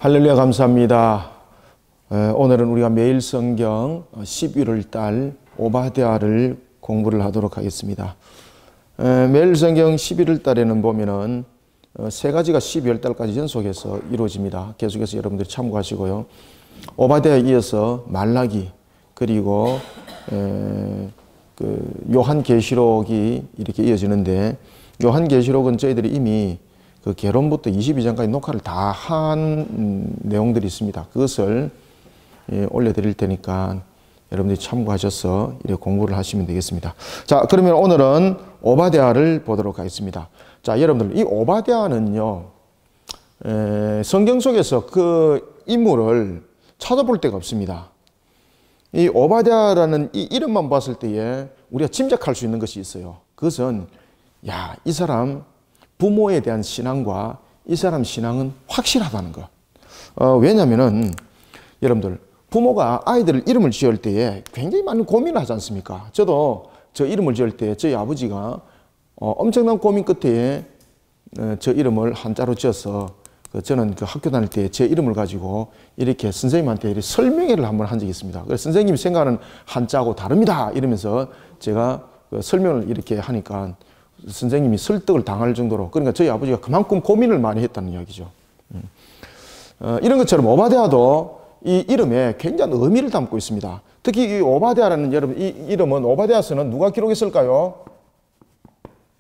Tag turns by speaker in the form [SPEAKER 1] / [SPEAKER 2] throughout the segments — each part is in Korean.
[SPEAKER 1] 할렐루야, 감사합니다. 오늘은 우리가 매일 성경 11월 달 오바댜를 공부를 하도록 하겠습니다. 매일 성경 11월 달에는 보면은 세 가지가 12월 달까지 연속해서 이루어집니다. 계속해서 여러분들이 참고하시고요. 오바댜에 이어서 말라기, 그리고 요한계시록이 이렇게 이어지는데, 요한계시록은 저희들이 이미 그 개론부터 22장까지 녹화를 다 한 내용들이 있습니다. 그것을 올려드릴 테니까 여러분들이 참고하셔서 이렇게 공부를 하시면 되겠습니다. 자, 그러면 오늘은 오바댜를 보도록 하겠습니다. 자, 여러분들, 이 오바댜는요, 성경 속에서 그 인물을 찾아볼 데가 없습니다. 이 오바댜라는 이 이름만 봤을 때에 우리가 짐작할 수 있는 것이 있어요. 그것은, 야, 이 사람 부모에 대한 신앙과 이 사람 신앙은 확실하다는 것. 왜냐면은 여러분들, 부모가 아이들 이름을 지을 때에 굉장히 많은 고민을 하지 않습니까? 저도 저 이름을 지을 때 저희 아버지가 엄청난 고민 끝에 저 이름을 한자로 지어서 저는 그 학교 다닐 때 제 이름을 가지고 이렇게 선생님한테 이렇게 설명회를 한번 한 적이 있습니다. 그래서 선생님이 생각하는 한자하고 다릅니다 이러면서 제가 그 설명을 이렇게 하니까 선생님이 설득을 당할 정도로, 그러니까 저희 아버지가 그만큼 고민을 많이 했다는 이야기죠. 이런 것처럼 오바댜도 이 이름에 굉장한 의미를 담고 있습니다. 특히 이 오바댜라는, 여러분, 이 이름은 오바댜서는 누가 기록했을까요?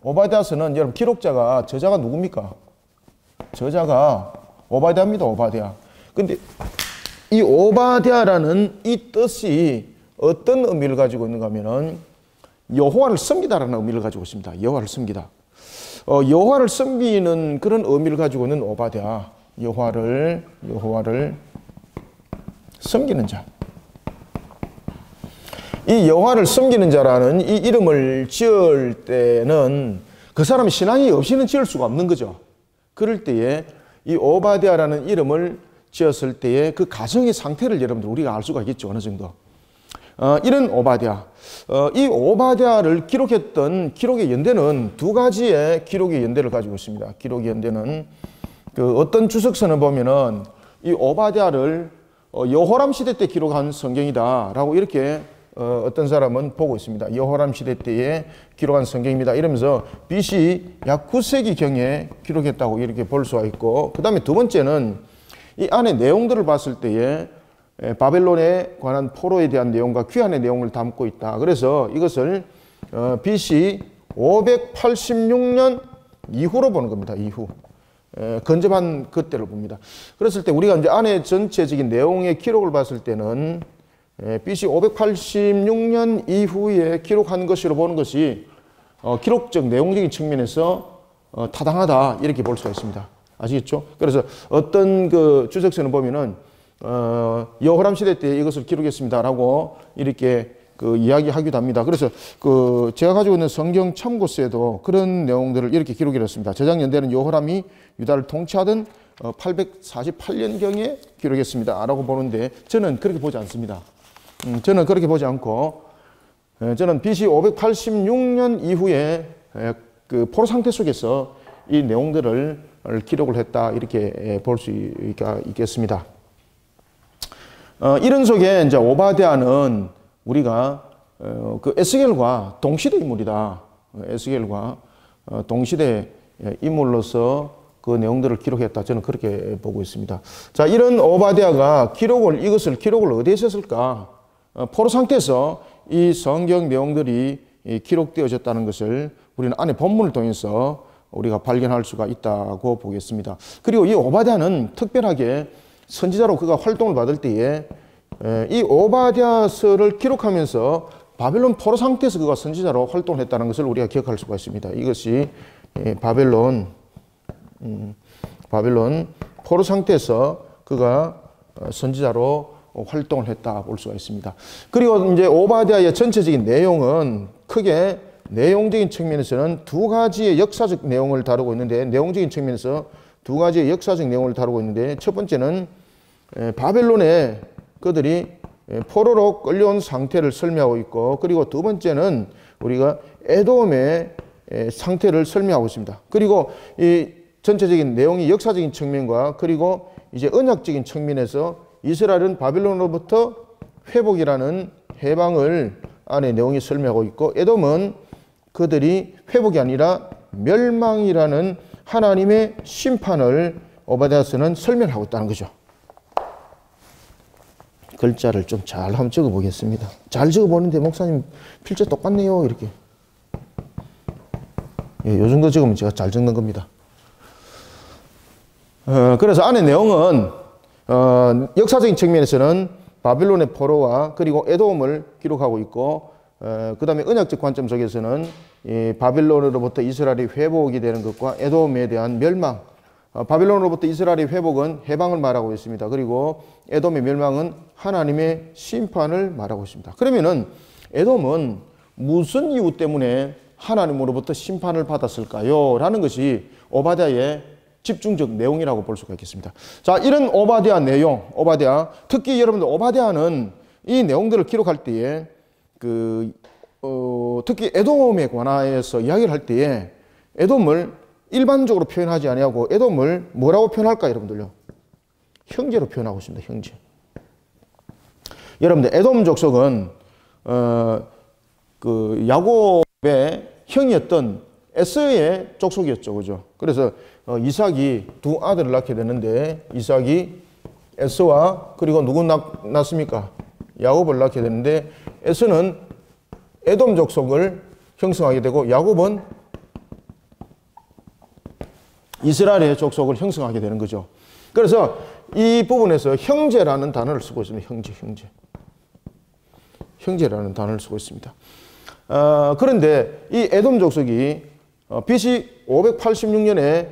[SPEAKER 1] 오바댜서는 여러분 기록자가, 저자가 누굽니까? 저자가 오바댜입니다. 오바댜. 근데 이 오바댜라는 이 뜻이 어떤 의미를 가지고 있는가 하면은 여호와를 섬기다라는 의미를 가지고 있습니다. 여호와를 섬기다. 여호와를 섬기는 그런 의미를 가지고 있는 오바댜. 여호와를 섬기는 자. 이 여호와를 섬기는 자라는 이 이름을 지을 때는 그 사람이 신앙이 없이는 지을 수가 없는 거죠. 그럴 때에 이 오바댜라는 이름을 지었을 때에 그 가정의 상태를 여러분들 우리가 알 수가 있겠죠. 어느 정도. 이런 오바댜. 이 오바댜를 기록했던 기록의 연대는 두 가지의 기록의 연대를 가지고 있습니다. 기록의 연대는 어떤 주석서는 보면은 이 오바댜를 여호람 시대 때 기록한 성경이다라고 이렇게 어떤 사람은 보고 있습니다. 여호람 시대 때에 기록한 성경입니다. 이러면서 BC 약 9세기경에 기록했다고 이렇게 볼 수가 있고, 그 다음에 두 번째는 이 안에 내용들을 봤을 때에 바벨론에 관한 포로에 대한 내용과 귀환의 내용을 담고 있다. 그래서 이것을 BC 586년 이후로 보는 겁니다. 이후. 근접한 그때를 봅니다. 그랬을 때 우리가 이제 안에 전체적인 내용의 기록을 봤을 때는 BC 586년 이후에 기록한 것으로 보는 것이 기록적, 내용적인 측면에서 타당하다. 이렇게 볼 수가 있습니다. 아시겠죠? 그래서 어떤 그 주석서는 보면은 여호람 시대 때 이것을 기록했습니다라고 이렇게 그 이야기하기도 합니다. 그래서 그 제가 가지고 있는 성경 참고서에도 그런 내용들을 이렇게 기록했습니다. 저작 연대는 여호람이 유다를 통치하던 848년경에 기록했습니다라고 보는데, 저는 그렇게 보지 않습니다. 저는 그렇게 보지 않고, 저는 BC 586년 이후에 그 포로 상태 속에서 이 내용들을 기록을 했다, 이렇게 볼 수 있겠습니다. 이런 속에 이제 오바댜는 우리가 그 에스겔과 동시대 인물이다. 에스겔과 동시대 인물로서 그 내용들을 기록했다. 저는 그렇게 보고 있습니다. 자, 이런 오바댜가 이것을 기록을 어디에 했을까? 포로 상태에서 이 성경 내용들이 기록되어졌다는 것을 우리는 안에 본문을 통해서 우리가 발견할 수가 있다고 보겠습니다. 그리고 이 오바댜는 특별하게 선지자로 그가 활동을 받을 때에 이 오바댜서를 기록하면서 바벨론 포로 상태에서 그가 선지자로 활동을 했다는 것을 우리가 기억할 수가 있습니다. 이것이 바벨론 포로 상태에서 그가 선지자로 활동을 했다 볼 수가 있습니다. 그리고 이제 오바댜의 전체적인 내용은 크게 내용적인 측면에서는 두 가지의 역사적 내용을 다루고 있는데, 내용적인 측면에서 두 가지의 역사적 내용을 다루고 있는데, 첫 번째는 바벨론에 그들이 포로로 끌려온 상태를 설명하고 있고, 그리고 두 번째는 우리가 에돔의 상태를 설명하고 있습니다. 그리고 이 전체적인 내용이 역사적인 측면과 그리고 이제 언약적인 측면에서 이스라엘은 바빌론으로부터 회복이라는 해방을 안에 내용이 설명하고 있고, 에돔은 그들이 회복이 아니라 멸망이라는 하나님의 심판을 오바댜서는 설명하고 있다는 거죠. 글자를 좀 잘 한번 적어 보겠습니다. 잘 적어 보는데 목사님 필자 똑같네요. 이렇게. 예, 요 정도 적으면 제가 잘 적는 겁니다. 그래서 안에 내용은 역사적인 측면에서는 바빌론의 포로와 그리고 에돔을 기록하고 있고, 그 다음에 언약적 관점 속에서는 이 바빌론으로부터 이스라엘이 회복이 되는 것과 에돔에 대한 멸망, 바빌론으로부터 이스라엘의 회복은 해방을 말하고 있습니다. 그리고 에돔의 멸망은 하나님의 심판을 말하고 있습니다. 그러면은 에돔은 무슨 이유 때문에 하나님으로부터 심판을 받았을까요? 라는 것이 오바댜의 집중적 내용이라고 볼 수가 있겠습니다. 자, 이런 오바댜 내용, 오바댜, 특히 여러분들 오바댜는 이 내용들을 기록할 때에 특히 에돔에 관하여서 이야기를 할 때에 에돔을 일반적으로 표현하지 아니하고 에돔을 뭐라고 표현할까, 여러분들요? 형제로 표현하고 있습니다. 형제. 여러분들 에돔 족속은 야곱의 형이었던 에서의 족속이었죠, 그죠? 그래서 이삭이 두 아들을 낳게 되는데, 이삭이 에서와 그리고 누구 낳습니까? 야곱을 낳게 되는데, 에서는 에돔 족속을 형성하게 되고, 야곱은 이스라엘의 족속을 형성하게 되는 거죠. 그래서 이 부분에서 형제라는 단어를 쓰고 있습니다. 형제라는 단어를 쓰고 있습니다. 그런데 이 에돔 족속이 BC 586년에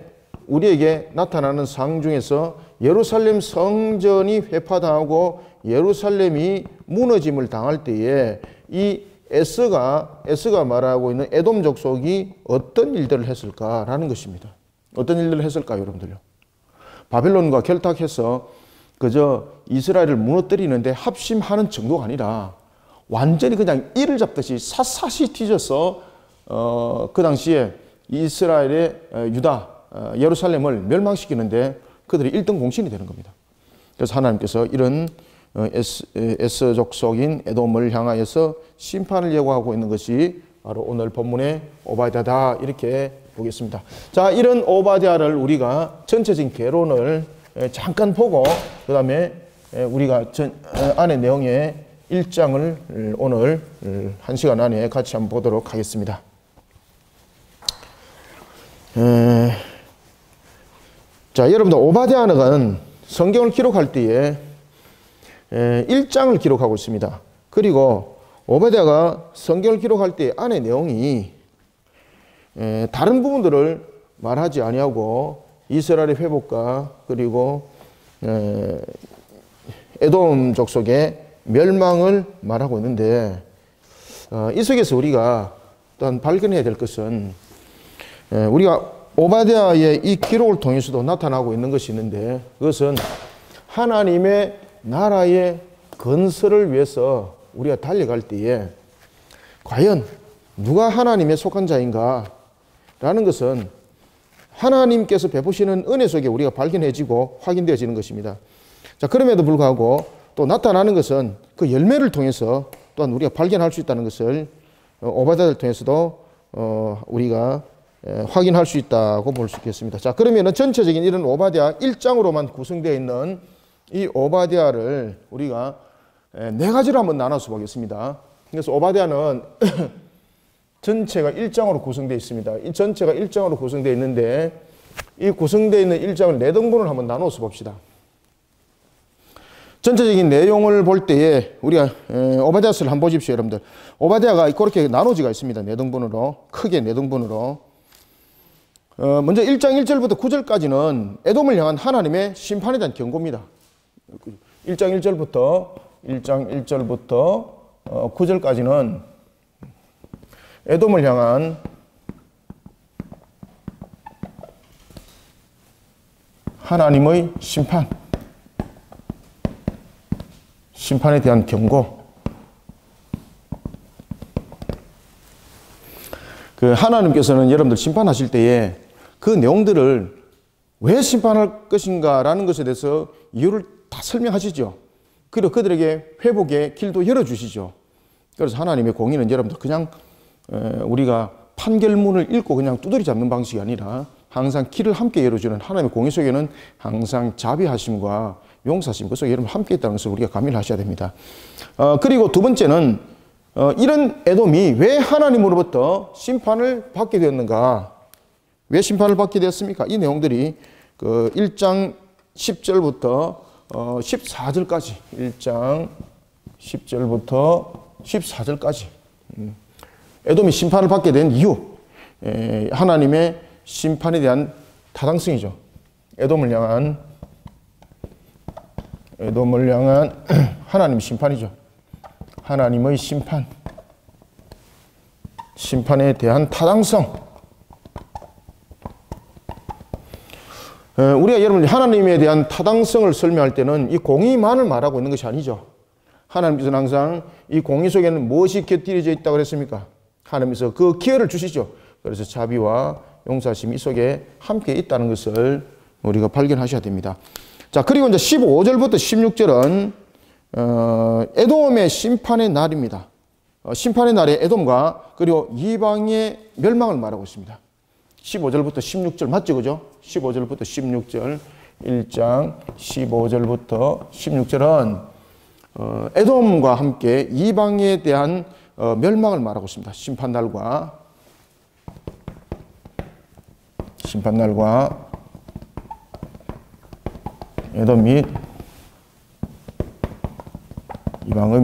[SPEAKER 1] 우리에게 나타나는 상 중에서 예루살렘 성전이 회파당하고 예루살렘이 무너짐을 당할 때에 이 에스가 말하고 있는 에돔 족속이 어떤 일들을 했을까라는 것입니다. 어떤 일들을 했을까요, 여러분들요? 바빌론과 결탁해서 그저 이스라엘을 무너뜨리는데 합심하는 정도가 아니라 완전히 그냥 이를 잡듯이 샅샅이 뒤져서 그 당시에 이스라엘의 유다, 예루살렘을 멸망시키는데 그들이 1등 공신이 되는 겁니다. 그래서 하나님께서 이런 에스 족속인 에돔을 향하여서 심판을 예고하고 있는 것이 바로 오늘 본문의 오바댜다, 이렇게 보겠습니다. 자, 이런 오바댜를 우리가 전체적인 개론을 잠깐 보고 그 다음에 우리가 안의 내용의 1장을 오늘 1시간 안에 같이 한번 보도록 하겠습니다. 자, 여러분들 오바댜는 성경을 기록할 때에 1장을 기록하고 있습니다. 그리고 오바댜가 성경을 기록할 때 안의 내용이 다른 부분들을 말하지 아니하고 이스라엘의 회복과 그리고 에돔 족속의 멸망을 말하고 있는데, 이 속에서 우리가 또한 발견해야 될 것은 우리가 오바댜의 이 기록을 통해서도 나타나고 있는 것이 있는데, 그것은 하나님의 나라의 건설을 위해서 우리가 달려갈 때에 과연 누가 하나님의 속한 자인가 라는 것은 하나님께서 베푸시는 은혜 속에 우리가 발견해지고 확인되어지는 것입니다. 자, 그럼에도 불구하고 또 나타나는 것은 그 열매를 통해서 또한 우리가 발견할 수 있다는 것을 오바댜를 통해서도 우리가 확인할 수 있다고 볼 수 있겠습니다. 자, 그러면 전체적인 이런 오바댜 1장으로만 구성되어 있는 이 오바댜를 우리가 4가지로 한번 나눠서 보겠습니다. 그래서 오바댜는 전체가 1장으로 구성되어 있습니다. 이 전체가 1장으로 구성되어 있는데, 이 구성되어 있는 1장을 4등분을 한번 나눠서 봅시다. 전체적인 내용을 볼 때에 우리가 오바댜서를 한번 보십시오, 여러분들. 오바댜가 그렇게 나눠지가 있습니다. 4등분으로, 크게 4등분으로. 먼저 1장 1절부터 9절까지는 에돔을 향한 하나님의 심판에 대한 경고입니다. 1장 1절부터 9절까지는 에돔을 향한 하나님의 심판에 대한 경고. 하나님께서는 여러분들 심판하실 때에 그 내용들을 왜 심판할 것인가라는 것에 대해서 이유를 다 설명하시죠. 그리고 그들에게 회복의 길도 열어주시죠. 그래서 하나님의 공의는 여러분들 그냥 우리가 판결문을 읽고 그냥 두드리 잡는 방식이 아니라 항상 길을 함께 열어주는 하나님의 공의 속에는 항상 자비하심과 용서하심, 그 속에 여러분 함께 있다는 것을 우리가 감미를 하셔야 됩니다. 그리고 두 번째는 이런 에돔이 왜 하나님으로부터 심판을 받게 되었는가? 왜 심판을 받게 되었습니까? 이 내용들이 그 1장 10절부터 14절까지 1장 10절부터 14절까지 에돔이 심판을 받게 된 이유, 하나님의 심판에 대한 타당성이죠. 에돔을 향한 하나님의 심판이죠. 하나님의 심판에 대한 타당성. 우리가 여러분 하나님에 대한 타당성을 설명할 때는 이 공의만을 말하고 있는 것이 아니죠. 하나님께서는 항상 이 공의 속에는 무엇이 곁들여져 있다고 그랬습니까? 하나님께서 그 기회를 주시죠. 그래서 자비와 용서하심이 이 속에 함께 있다는 것을 우리가 발견하셔야 됩니다. 자, 그리고 이제 15절부터 16절은 에돔의 심판의 날입니다. 심판의 날에 에돔과 그리고 이방의 멸망을 말하고 있습니다. 15절부터 16절 맞죠? 그죠? 15절부터 16절 1장 15절부터 16절은 에돔과 함께 이방에 대한 멸망을 말하고 있습니다. 심판날과 에돔 및 이방의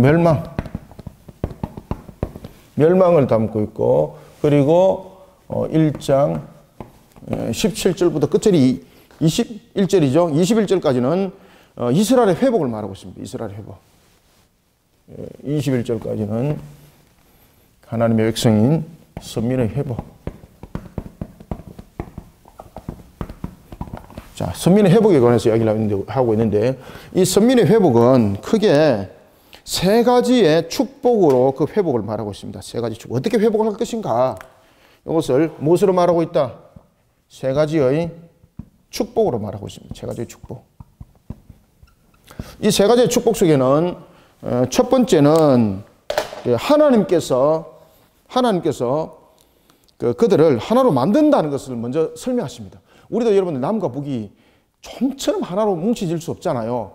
[SPEAKER 1] 멸망을 담고 있고, 그리고 1장 17절부터 끝절이 21절이죠. 21절까지는 이스라엘의 회복을 말하고 있습니다. 이스라엘의 회복. 21절까지는 하나님의 백성인 선민의 회복. 자, 선민의 회복에 관해서 이야기를 하고 있는데, 이 선민의 회복은 크게 세 가지의 축복으로 그 회복을 말하고 있습니다. 세 가지 축복. 어떻게 회복을 할 것인가? 이것을 무엇으로 말하고 있다? 세 가지의 축복으로 말하고 있습니다. 세 가지의 축복. 이 세 가지의 축복 속에는 첫 번째는 하나님께서 그들을 하나로 만든다는 것을 먼저 설명하십니다. 우리도 여러분들 남과 북이 좀처럼 하나로 뭉쳐질 수 없잖아요.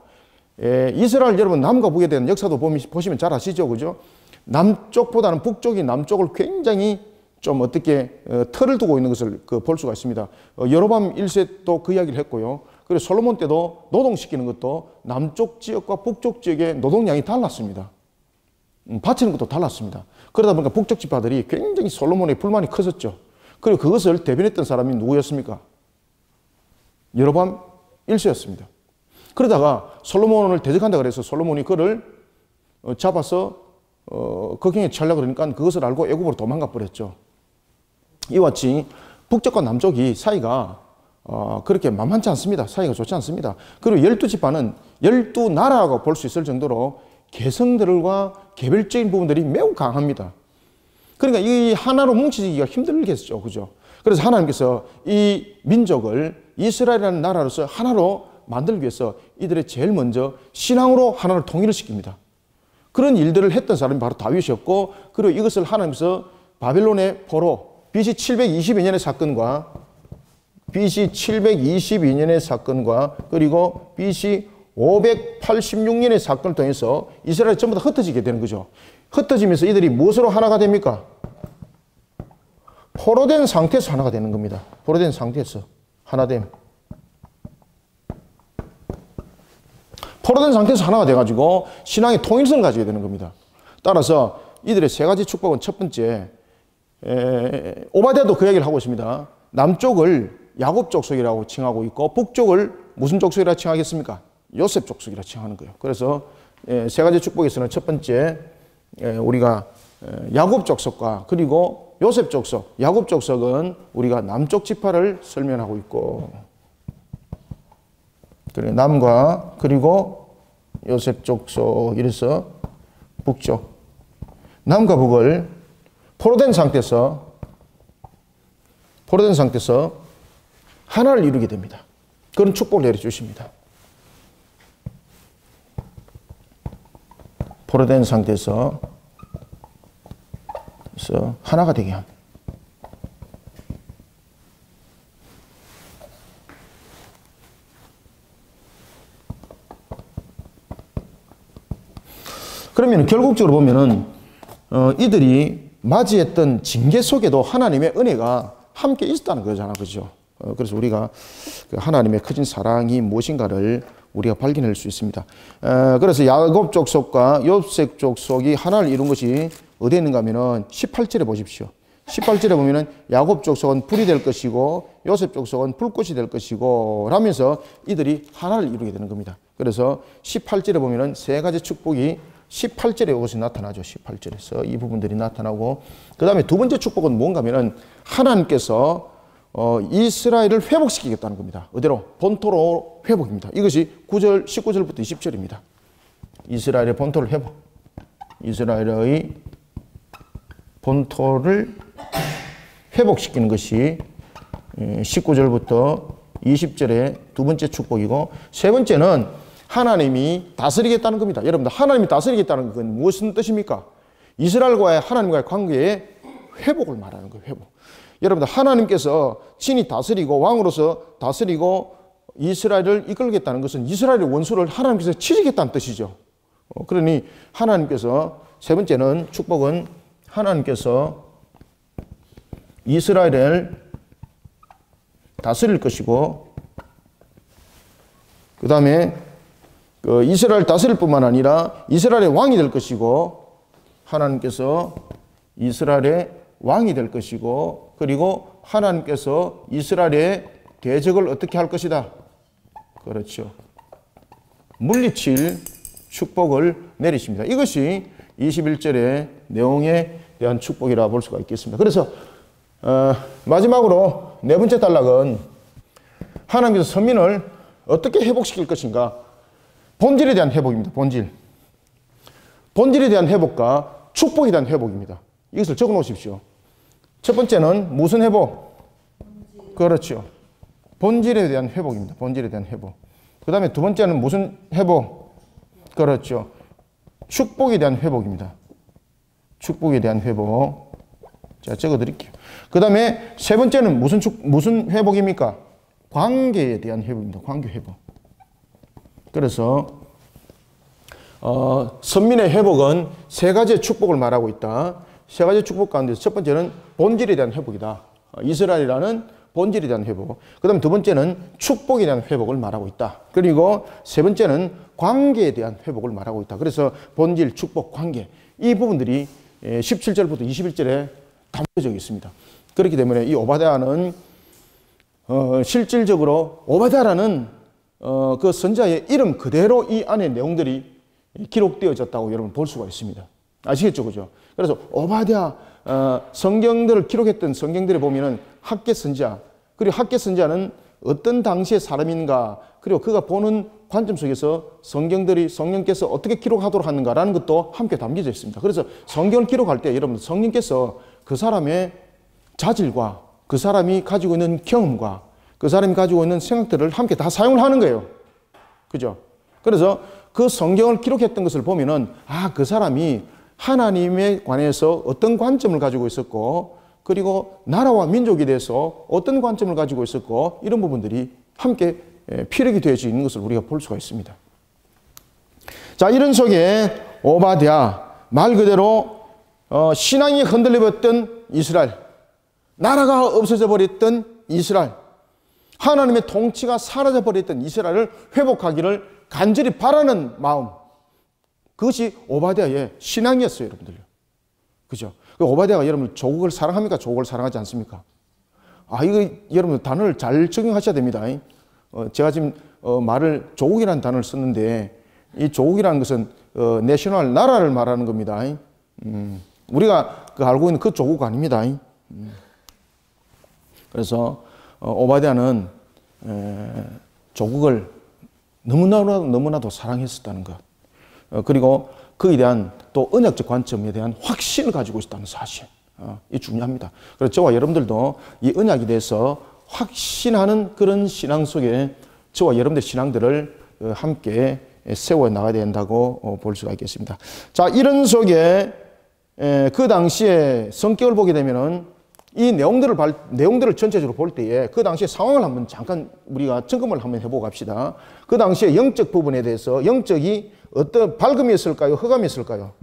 [SPEAKER 1] 이스라엘 여러분 남과 북에 대한 역사도 보시면 잘 아시죠, 그죠? 남쪽보다는 북쪽이 남쪽을 굉장히 좀 어떻게 틀을 두고 있는 것을 볼 수가 있습니다. 여로밤 1세도 그 이야기를 했고요. 그리고 솔로몬 때도 노동시키는 것도 남쪽 지역과 북쪽 지역의 노동량이 달랐습니다. 바치는 것도 달랐습니다. 그러다 보니까 북쪽 지파들이 굉장히 솔로몬의 불만이 컸었죠. 그리고 그것을 대변했던 사람이 누구였습니까? 여로밤 1세였습니다. 그러다가 솔로몬을 대적한다 그래서 솔로몬이 그를 잡아서 거경에 처하려고 그러니까 그것을 알고 애굽으로 도망가 버렸죠. 이와 같이 북쪽과 남쪽이 사이가 그렇게 만만치 않습니다. 사이가 좋지 않습니다. 그리고 12지파는 12나라라고 볼 수 있을 정도로 개성들과 개별적인 부분들이 매우 강합니다. 그러니까 이 하나로 뭉치기가 힘들겠죠. 그죠? 그래서 하나님께서 이 민족을 이스라엘이라는 나라로서 하나로 만들기 위해서 이들의 제일 먼저 신앙으로 하나를 통일을 시킵니다. 그런 일들을 했던 사람이 바로 다윗이었고, 그리고 이것을 하나님께서 바벨론의 포로 BC 722년의 사건과 그리고 BC 586년의 사건을 통해서 이스라엘이 전부 다 흩어지게 되는 거죠. 흩어지면서 이들이 무엇으로 하나가 됩니까? 포로된 상태에서 하나가 되는 겁니다. 포로된 상태에서 하나됨. 포로된 상태에서 하나가 돼가지고 신앙의 통일성을 가지게 되는 겁니다. 따라서 이들의 세 가지 축복은 첫 번째, 오바댜도 그 얘기를 하고 있습니다. 남쪽을 야곱 족속이라고 칭하고 있고 북쪽을 무슨 족속이라고 칭하겠습니까? 요셉 족속이라고 칭하는 거예요. 그래서 세 가지 축복에서는 첫 번째 우리가 야곱 족속과 그리고 요셉 족속, 야곱 족속은 우리가 남쪽 지파를 설명하고 있고, 그래 남과 그리고 요셉 족속 이래서 북쪽, 남과 북을 포로된 상태에서 하나를 이루게 됩니다. 그런 축복을 내려주십니다. 포로된 상태에서 하나가 되게 합니다. 그러면 결국적으로 보면은 이들이 맞이했던 징계 속에도 하나님의 은혜가 함께 있었다는 거잖아, 그죠? 그래서 우리가 그 하나님의 크신 사랑이 무엇인가를 우리가 발견할 수 있습니다. 그래서 야곱 족속과 욥색 족속이 하나를 이룬 것이 어디에 있는가 하면은 18절에 보십시오. 18절에 보면은 야곱 족속은 불이 될 것이고 요셉 족속은 불꽃이 될 것이고 라면서 이들이 하나를 이루게 되는 겁니다. 그래서 18절에 보면은 세 가지 축복이 18절에 이것이 나타나죠. 18절에서 이 부분들이 나타나고, 그 다음에 두 번째 축복은 뭔가 하면은 하나님께서 이스라엘을 회복시키겠다는 겁니다. 어디로? 본토로 회복입니다. 이것이 9절, 19절부터 20절입니다. 이스라엘의 본토를 회복. 이스라엘의 본토를 회복시키는 것이 19절부터 20절의 두 번째 축복이고, 세 번째는 하나님이 다스리겠다는 겁니다. 여러분들, 하나님이 다스리겠다는 건 무슨 뜻입니까? 이스라엘과의 하나님과의 관계의 회복을 말하는 거예요. 회복. 여러분들, 하나님께서 친히 다스리고 왕으로서 다스리고 이스라엘을 이끌겠다는 것은 이스라엘의 원수를 하나님께서 치시겠다는 뜻이죠. 그러니 하나님께서, 세 번째는 축복은 하나님께서 이스라엘을 다스릴 것이고, 그 다음에 이스라엘 다스릴 뿐만 아니라 이스라엘의 왕이 될 것이고, 하나님께서 이스라엘의 왕이 될 것이고, 그리고 하나님께서 이스라엘의 대적을 어떻게 할 것이다. 그렇죠. 물리칠 축복을 내리십니다. 이것이 21절의 내용에 대한 축복이라 볼 수가 있겠습니다. 그래서 마지막으로 네 번째 단락은 하나님께서 선민을 어떻게 회복시킬 것인가. 본질에 대한 회복입니다. 본질에 대한 회복과 축복에 대한 회복입니다. 이것을 적어 놓으십시오. 첫 번째는 무슨 회복? 그렇죠. 본질에 대한 회복입니다. 본질에 대한 회복. 그 다음에 두 번째는 무슨 회복? 그렇죠. 축복에 대한 회복입니다. 축복에 대한 회복. 자, 적어 드릴게요. 그 다음에 세 번째는 무슨 회복입니까? 관계에 대한 회복입니다. 관계 회복. 그래서 선민의 회복은 세 가지의 축복을 말하고 있다. 세 가지 축복 가운데서 첫 번째는 본질에 대한 회복이다. 이스라엘이라는 본질에 대한 회복. 그 다음에 두 번째는 축복에 대한 회복을 말하고 있다. 그리고 세 번째는 관계에 대한 회복을 말하고 있다. 그래서 본질, 축복, 관계, 이 부분들이 17절부터 21절에 담겨져 있습니다. 그렇기 때문에 이 오바댜는 실질적으로 오바댜라는 그 선자의 이름 그대로 이 안에 내용들이 기록되어졌다고 여러분 볼 수가 있습니다. 아시겠죠? 그죠? 그래서 오바댜 성경들을 기록했던 성경들에 보면은 학개 선자, 그리고 학개 선자는 어떤 당시의 사람인가, 그리고 그가 보는 관점 속에서 성령께서 어떻게 기록하도록 하는가라는 것도 함께 담겨져 있습니다. 그래서 성경을 기록할 때 여러분, 성령께서 그 사람의 자질과 그 사람이 가지고 있는 경험과 그 사람이 가지고 있는 생각들을 함께 다 사용을 하는 거예요. 그죠? 그래서 그 성경을 기록했던 것을 보면은, 그 사람이 하나님에 관해서 어떤 관점을 가지고 있었고, 그리고 나라와 민족에 대해서 어떤 관점을 가지고 있었고, 이런 부분들이 함께 피력이 되어져 있는 것을 우리가 볼 수가 있습니다. 자, 이런 속에 오바댜, 말 그대로 신앙이 흔들려버렸던 이스라엘, 나라가 없어져 버렸던 이스라엘, 하나님의 통치가 사라져 버렸던 이스라엘을 회복하기를 간절히 바라는 마음, 그것이 오바댜의 신앙이었어요, 여러분들요. 그죠? 오바댜가 여러분 조국을 사랑합니까? 조국을 사랑하지 않습니까? 이거 여러분 단어를 잘 적용하셔야 됩니다. 제가 지금 말을 조국이라는 단어를 썼는데, 이 조국이라는 것은 내셔널, 나라를 말하는 겁니다. 우리가 알고 있는 그 조국 아닙니다. 그래서 오바댜는 조국을 너무나도 사랑했었다는 것, 그리고 그에 대한 또 언약적 관점에 대한 확신을 가지고 있었다는 사실, 이 중요합니다. 그래서 저와 여러분들도 이 언약에 대해서 확신하는 그런 신앙 속에 저와 여러분들 신앙들을 함께 세워 나가야 된다고 볼 수가 있겠습니다. 자, 이런 속에 그 당시에 성격을 보게 되면은 이 내용들을 전체적으로 볼 때에 그 당시의 상황을 한번 잠깐 우리가 점검을 한번 해보고 갑시다. 그 당시에 영적 부분에 대해서 영적이 어떤 밝음이었을까요? 흑암이었을까요?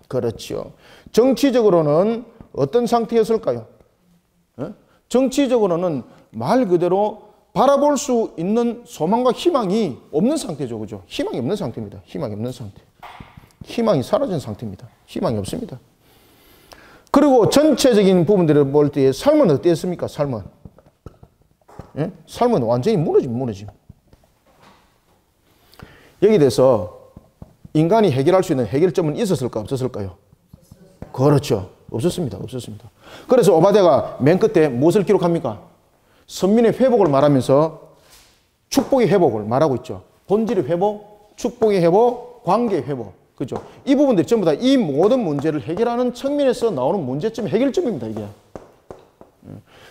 [SPEAKER 1] 그렇죠. 정치적으로는 어떤 상태였을까요? 정치적으로는 말 그대로 바라볼 수 있는 소망과 희망이 없는 상태죠. 그죠? 희망이 없는 상태입니다. 희망이 없는 상태. 희망이 사라진 상태입니다. 희망이 없습니다. 그리고 전체적인 부분들을 볼 때 삶은 어땠습니까? 삶은. 예? 삶은 완전히 무너짐. 여기 대해서 인간이 해결할 수 있는 해결점은 있었을까? 없었을까요? 그렇죠. 없었습니다. 그래서 오바댜가 맨 끝에 무엇을 기록합니까? 선민의 회복을 말하면서 축복의 회복을 말하고 있죠. 본질의 회복, 축복의 회복, 관계의 회복. 그죠? 이 부분들이 전부 다 이 모든 문제를 해결하는 측면에서 나오는 문제점, 해결점입니다, 이게.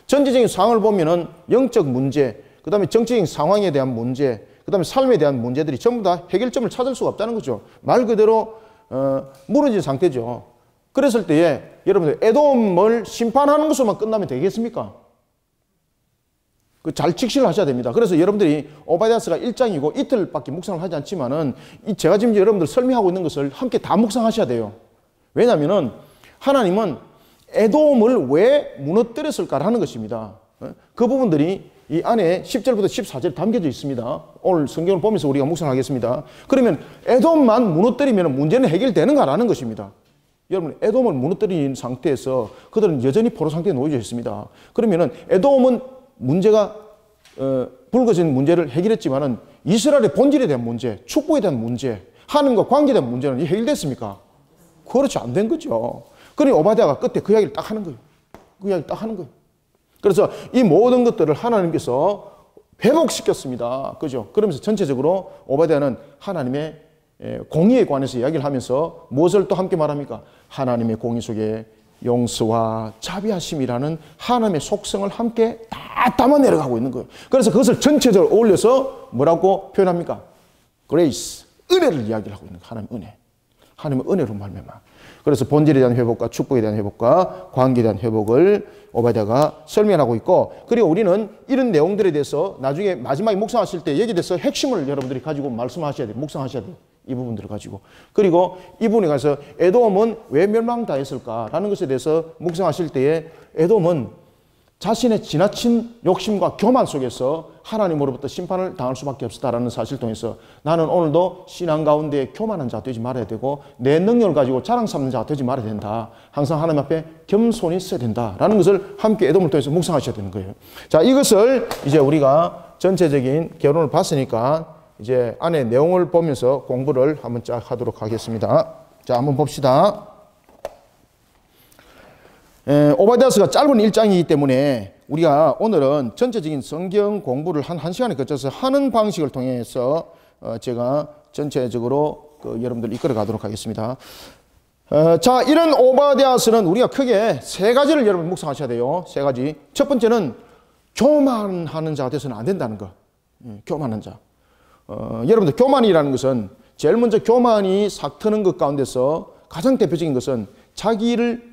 [SPEAKER 1] 전체적인 상황을 보면은 영적 문제, 그 다음에 정치적인 상황에 대한 문제, 그 다음에 삶에 대한 문제들이 전부 다 해결점을 찾을 수가 없다는 거죠. 말 그대로, 무너진 상태죠. 그랬을 때에 여러분들, 에돔을 심판하는 것으로만 끝나면 되겠습니까? 잘 직시를 하셔야 됩니다. 그래서 여러분들이 오바댜서가 1장이고 이틀밖에 묵상을 하지 않지만은 제가 지금 여러분들 설명하고 있는 것을 함께 다 묵상하셔야 돼요. 왜냐하면은 하나님은 에돔을 왜 무너뜨렸을까라는 것입니다. 그 부분들이 이 안에 10절부터 14절에 담겨져 있습니다. 오늘 성경을 보면서 우리가 묵상하겠습니다. 그러면 에돔만 무너뜨리면 문제는 해결되는가라는 것입니다. 여러분, 에돔을 무너뜨린 상태에서 그들은 여전히 포로 상태에 놓여져 있습니다. 그러면은 에돔은 문제가 불거진 문제를 해결했지만은 이스라엘의 본질에 대한 문제, 축복에 대한 문제, 하나님과 관계에 대한 문제는 해결됐습니까? 그렇지, 안 된 거죠. 그러니 오바댜가 끝에 그 이야기를 딱 하는 거예요. 그래서 이 모든 것들을 하나님께서 회복시켰습니다. 그죠? 그러면서 전체적으로 오바댜는 하나님의 공의에 관해서 이야기를 하면서 무엇을 또 함께 말합니까? 하나님의 공의 속에 용서와 자비하심이라는 하나님의 속성을 함께 다 담아 내려가고 있는 거예요. 그래서 그것을 전체적으로 어울려서 뭐라고 표현합니까? 그레이스, 은혜를 이야기를 하고 있는 거예요. 하나님의 은혜. 하나님의 은혜로 말미암아. 그래서 본질에 대한 회복과 축복에 대한 회복과 관계에 대한 회복을 오바댜가 설명하고 있고, 그리고 우리는 이런 내용들에 대해서 나중에 마지막에 묵상하실 때 여기에 대해서 핵심을 여러분들이 가지고 말씀하셔야 돼요. 묵상하셔야 돼요. 이 부분들을 가지고. 그리고 이 부분에 가서 에돔은 왜 멸망당했을까라는 것에 대해서 묵상하실 때에 에돔은 자신의 지나친 욕심과 교만 속에서 하나님으로부터 심판을 당할 수밖에 없었다라는 사실을 통해서 나는 오늘도 신앙 가운데 교만한 자가 되지 말아야 되고 내 능력을 가지고 자랑 삼는 자가 되지 말아야 된다. 항상 하나님 앞에 겸손히 있어야 된다라는 것을 함께 에돔을 통해서 묵상하셔야 되는 거예요. 자, 이것을 이제 우리가 전체적인 결론을 봤으니까 이제 안에 내용을 보면서 공부를 한번 쫙 하도록 하겠습니다. 자, 한번 봅시다. 오바댜서가 짧은 1장이기 때문에 우리가 오늘은 전체적인 성경 공부를 한 1시간에 거쳐서 하는 방식을 통해서 제가 전체적으로 여러분들 이끌어 가도록 하겠습니다. 자, 이런 오바댜서는 우리가 크게 세 가지를 여러분 묵상하셔야 돼요. 세 가지. 첫 번째는 교만하는 자가 돼서는 안 된다는 거. 교만한 자. 여러분들 교만이라는 것은 제일 먼저 교만이 삭트는 것 가운데서 가장 대표적인 것은 자기를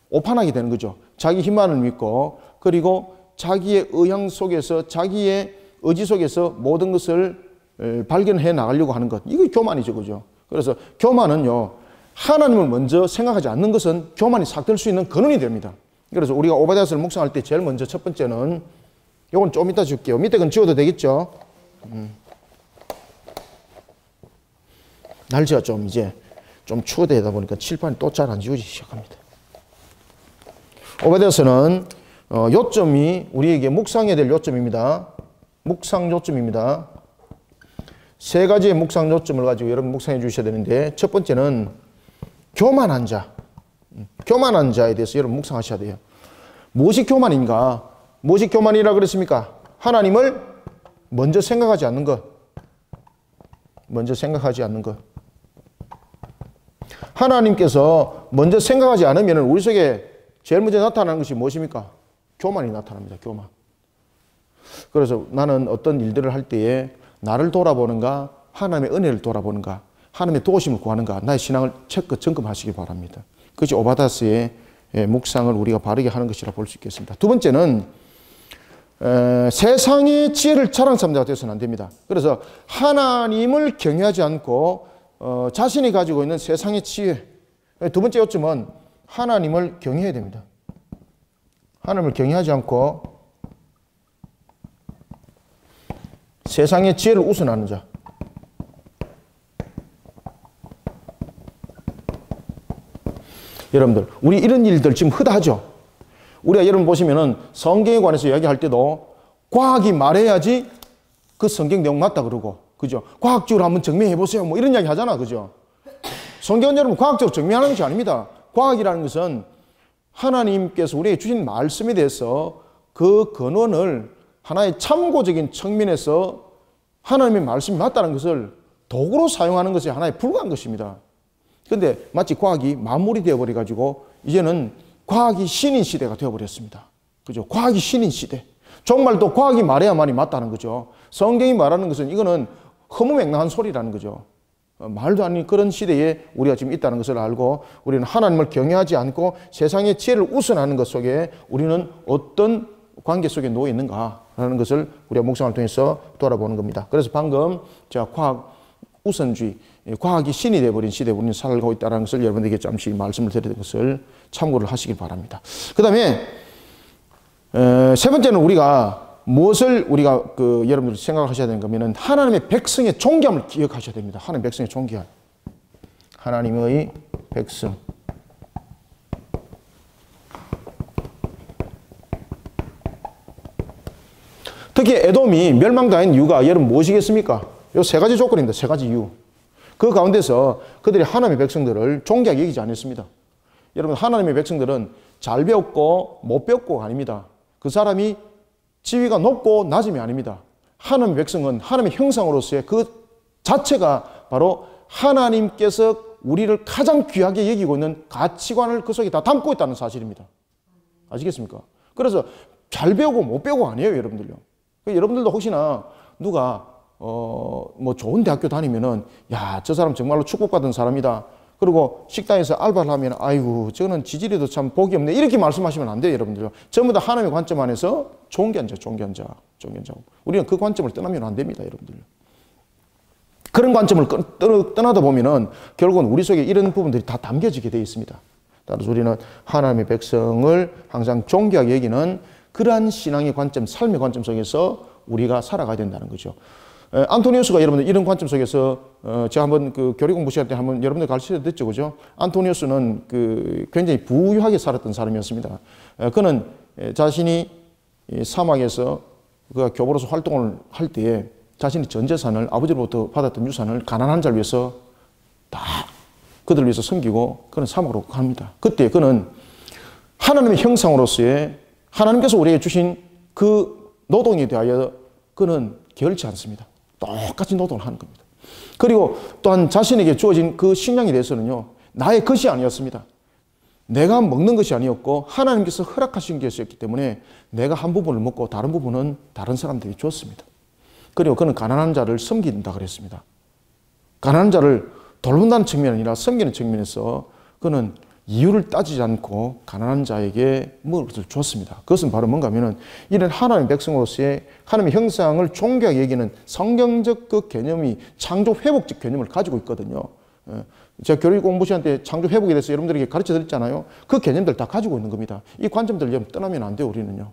[SPEAKER 1] 오판하게 되는 거죠. 자기 힘만을 믿고 그리고 자기의 의향 속에서 자기의 의지 속에서 모든 것을 발견해 나가려고 하는 것. 이게 교만이죠. 그죠? 그래서 교만은요. 하나님을 먼저 생각하지 않는 것은 교만이 삭될 수 있는 근원이 됩니다. 그래서 우리가 오바댜서를 묵상할 때 제일 먼저 첫 번째는 이건 좀 이따 줄게요. 밑에 건 지워도 되겠죠? 날씨가 좀 이제 좀 추워되다 보니까 칠판이 또 잘 안 지워지기 시작합니다. 오바댜서는 요점이 우리에게 묵상해야 될 요점입니다. 묵상 요점입니다. 세 가지의 묵상 요점을 가지고 여러분 묵상해 주셔야 되는데 첫 번째는 교만한 자. 교만한 자에 대해서 여러분 묵상하셔야 돼요. 무엇이 교만인가? 무엇이 교만이라 그랬습니까? 하나님을 먼저 생각하지 않는 것. 먼저 생각하지 않는 것. 하나님께서 먼저 생각하지 않으면 우리 속에 제일 먼저 나타나는 것이 무엇입니까? 교만이 나타납니다. 교만. 그래서 나는 어떤 일들을 할 때에 나를 돌아보는가, 하나님의 은혜를 돌아보는가, 하나님의 도우심을 구하는가, 나의 신앙을 체크, 점검하시기 바랍니다. 그것이 오바댜스의 묵상을 우리가 바르게 하는 것이라 볼 수 있겠습니다. 두 번째는 세상의 지혜를 자랑 삼자가 되어서는 안 됩니다. 그래서 하나님을 경외하지 않고 자신이 가지고 있는 세상의 지혜, 두 번째 요점은 하나님을 경외해야 됩니다. 하나님을 경외하지 않고 세상의 지혜를 우선하는 자. 여러분들, 우리 이런 일들 지금 흔하죠? 우리가 여러분 보시면은 성경에 관해서 이야기할 때도 과학이 말해야지 그 성경 내용 맞다 그러고, 그죠? 과학적으로 한번 증명해 보세요. 뭐 이런 이야기 하잖아. 그죠? 성경은 여러분 과학적으로 증명하는 것이 아닙니다. 과학이라는 것은 하나님께서 우리에게 주신 말씀에 대해서 그 근원을 하나의 참고적인 측면에서 하나님의 말씀이 맞다는 것을 도구로 사용하는 것이 하나에 불과한 것입니다. 그런데 마치 과학이 마무리 되어버려가지고 이제는 과학이 신인 시대가 되어버렸습니다. 그죠? 과학이 신인 시대. 정말 또 과학이 말해야만이 맞다는 거죠. 성경이 말하는 것은 이거는 허무맹랑한 소리라는 거죠. 말도 아닌 그런 시대에 우리가 지금 있다는 것을 알고 우리는 하나님을 경외하지 않고 세상의 지혜를 우선하는 것 속에 우리는 어떤 관계 속에 놓여 있는가라는 것을 우리가 묵상을 통해서 돌아보는 겁니다. 그래서 방금 제가 과학 우선주의, 과학이 신이 되어버린 시대에 우리는 살고 있다는 것을 여러분에게 잠시 말씀을 드리는 것을 참고를 하시길 바랍니다. 그 다음에 세 번째는 우리가 무엇을 우리가 여러분들이 생각하셔야 되는 거면은 하나님의 백성의 존귀함을 기억하셔야 됩니다. 하나님의 백성의 존귀함. 하나님의 백성. 특히 에돔이 멸망당한 이유가 여러분 무엇이겠습니까? 이 세 가지 조건입니다. 세 가지 이유. 그 가운데서 그들이 하나님의 백성들을 존귀하게 여기지 않았습니다. 여러분, 하나님의 백성들은 잘 배웠고 못 배웠고가 아닙니다. 그 사람이 지위가 높고 낮음이 아닙니다. 하나님의 백성은 하나님의 형상으로서의 그 자체가 바로 하나님께서 우리를 가장 귀하게 여기고 있는 가치관을 그 속에 다 담고 있다는 사실입니다. 아시겠습니까? 그래서 잘 배우고 못 배우고 아니에요, 여러분들요. 여러분들도 혹시나 누가 뭐 좋은 대학교 다니면은 야, 저 사람 정말로 축복받은 사람이다. 그리고 식당에서 알바를 하면 아이고 저는 지지리도 참 복이 없네. 이렇게 말씀하시면 안 돼요, 여러분들. 전부 다 하나님의 관점 안에서 존귀한 자. 우리는 그 관점을 떠나면 안 됩니다, 여러분들. 그런 관점을 떠나다 보면은 결국은 우리 속에 이런 부분들이 다 담겨지게 되어 있습니다. 따라서 우리는 하나님의 백성을 항상 존귀하게 여기는 그러한 신앙의 관점, 삶의 관점 속에서 우리가 살아가야 된다는 거죠. 안토니우스가 여러분들 이런 관점 속에서 제가 한번 그 교리 공부 시간 때 한번 여러분들 가르쳐 드렸죠, 그죠? 안토니우스는 굉장히 부유하게 살았던 사람이었습니다. 그는 자신이 사막에서 그가 교포로서 활동을 할 때에 자신이 전 재산을 아버지로부터 받았던 유산을 가난한 자를 위해서 다 그들을 위해서 섬기고 그는 사막으로 갑니다. 그때 그는 하나님의 형상으로서의 하나님께서 우리에게 주신 그 노동에 대하여 그는 게을치 않습니다. 똑같이 노동을 하는 겁니다. 그리고 또한 자신에게 주어진 그 식량에 대해서는요, 나의 것이 아니었습니다. 내가 먹는 것이 아니었고 하나님께서 허락하신 것이었기 때문에 내가 한 부분을 먹고 다른 부분은 다른 사람들이 줬습니다. 그리고 그는 가난한 자를 섬긴다 그랬습니다. 가난한 자를 돌본다는 측면이 아니라 섬기는 측면에서 그는 이유를 따지지 않고 가난한 자에게 먹을 것을 줬습니다. 그것은 바로 뭔가 하면은 이런 하나님의 백성으로서의 하나님의 형상을 존귀하게 여기는 성경적 그 개념이 창조 회복적 개념을 가지고 있거든요. 제가 교육 공부 시간 때 창조 회복에 대해서 여러분들에게 가르쳐 드렸잖아요. 그 개념들 다 가지고 있는 겁니다. 이 관점들을 좀 떠나면 안 돼요, 우리는요.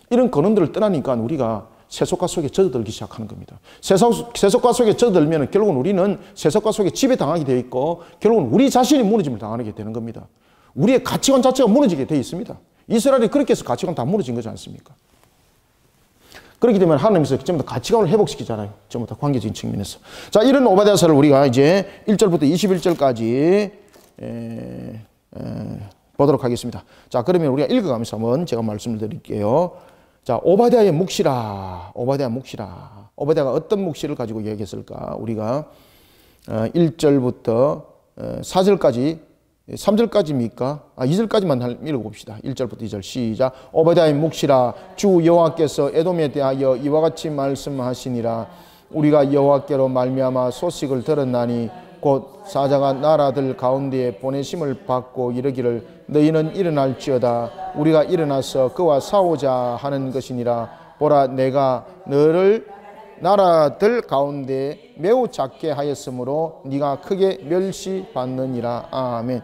[SPEAKER 1] 이런 근원들을 떠나니까 우리가 세속화 속에 젖어들기 시작하는 겁니다. 세속화 속에 젖어들면 결국은 우리는 세속화 속에 지배당하게 되어 있고 결국은 우리 자신이 무너짐을 당하게 되는 겁니다. 우리의 가치관 자체가 무너지게 되어 있습니다. 이스라엘이 그렇게 해서 가치관 다 무너진 거지 않습니까? 그렇기 때문에 하나님께서 전부 다 가치관을 회복시키잖아요. 전부 다 관계적인 측면에서. 자, 이런 오바댜서를 우리가 이제 1절부터 21절까지 보도록 하겠습니다. 자, 그러면 우리가 읽어가면서 한번 제가 말씀을 드릴게요. 자, 오바댜의 묵시라. 오바댜가 어떤 묵시를 가지고 얘기했을까? 우리가 1절부터 4절까지 3절까지입니까? 2절까지만 읽어봅시다. 1절부터 2절 시작. 오바댜의 묵시라, 주 여호와께서 에돔에 대하여 이와 같이 말씀하시니라. 우리가 여호와께로 말미암아 소식을 들었나니 곧 사자가 나라들 가운데에 보내심을 받고 이르기를 너희는 일어날지어다. 우리가 일어나서 그와 싸우자 하는 것이니라. 보라, 내가 너를 나라들 가운데 매우 작게 하였으므로 네가 크게 멸시받느니라. 아멘.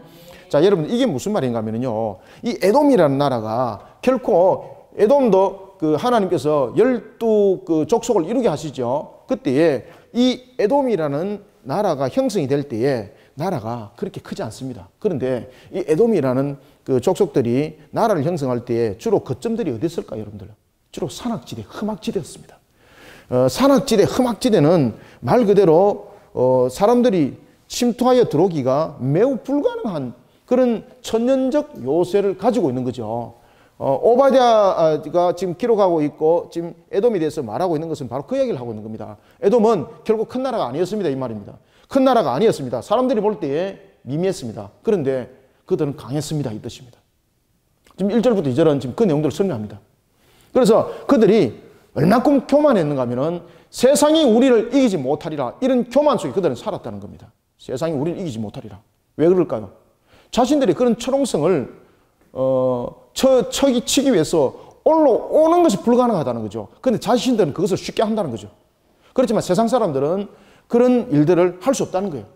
[SPEAKER 1] 자, 여러분, 이게 무슨 말인가 하면요, 이 에돔이라는 나라가 결코, 에돔도 그 하나님께서 12 족속을 이루게 하시죠. 그때에 이 에돔이라는 나라가 형성이 될 때에 나라가 그렇게 크지 않습니다. 그런데 이 에돔이라는 그 족속들이 나라를 형성할 때에 주로 거점들이 어디 있을까요, 여러분들? 주로 산악지대, 험악지대였습니다. 산악지대, 험악지대는 말 그대로 사람들이 침투하여 들어오기가 매우 불가능한 그런 천년적 요새를 가지고 있는 거죠. 오바댜가 지금 기록하고 있고 지금 에돔에 대해서 말하고 있는 것은 바로 그 얘기를 하고 있는 겁니다. 에돔은 결국 큰 나라가 아니었습니다, 이 말입니다. 큰 나라가 아니었습니다. 사람들이 볼 때에 미미했습니다. 그런데 그들은 강했습니다, 이 뜻입니다. 지금 1절부터 2절은 지금 그 내용들을 설명합니다. 그래서 그들이 얼마큼 교만했는가 하면은 세상이 우리를 이기지 못하리라, 이런 교만 속에 그들은 살았다는 겁니다. 세상이 우리를 이기지 못하리라. 왜 그럴까요? 자신들이 그런 철옹성을 치기 위해서 올라오는 것이 불가능하다는 거죠. 그런데 자신들은 그것을 쉽게 한다는 거죠. 그렇지만 세상 사람들은 그런 일들을 할 수 없다는 거예요.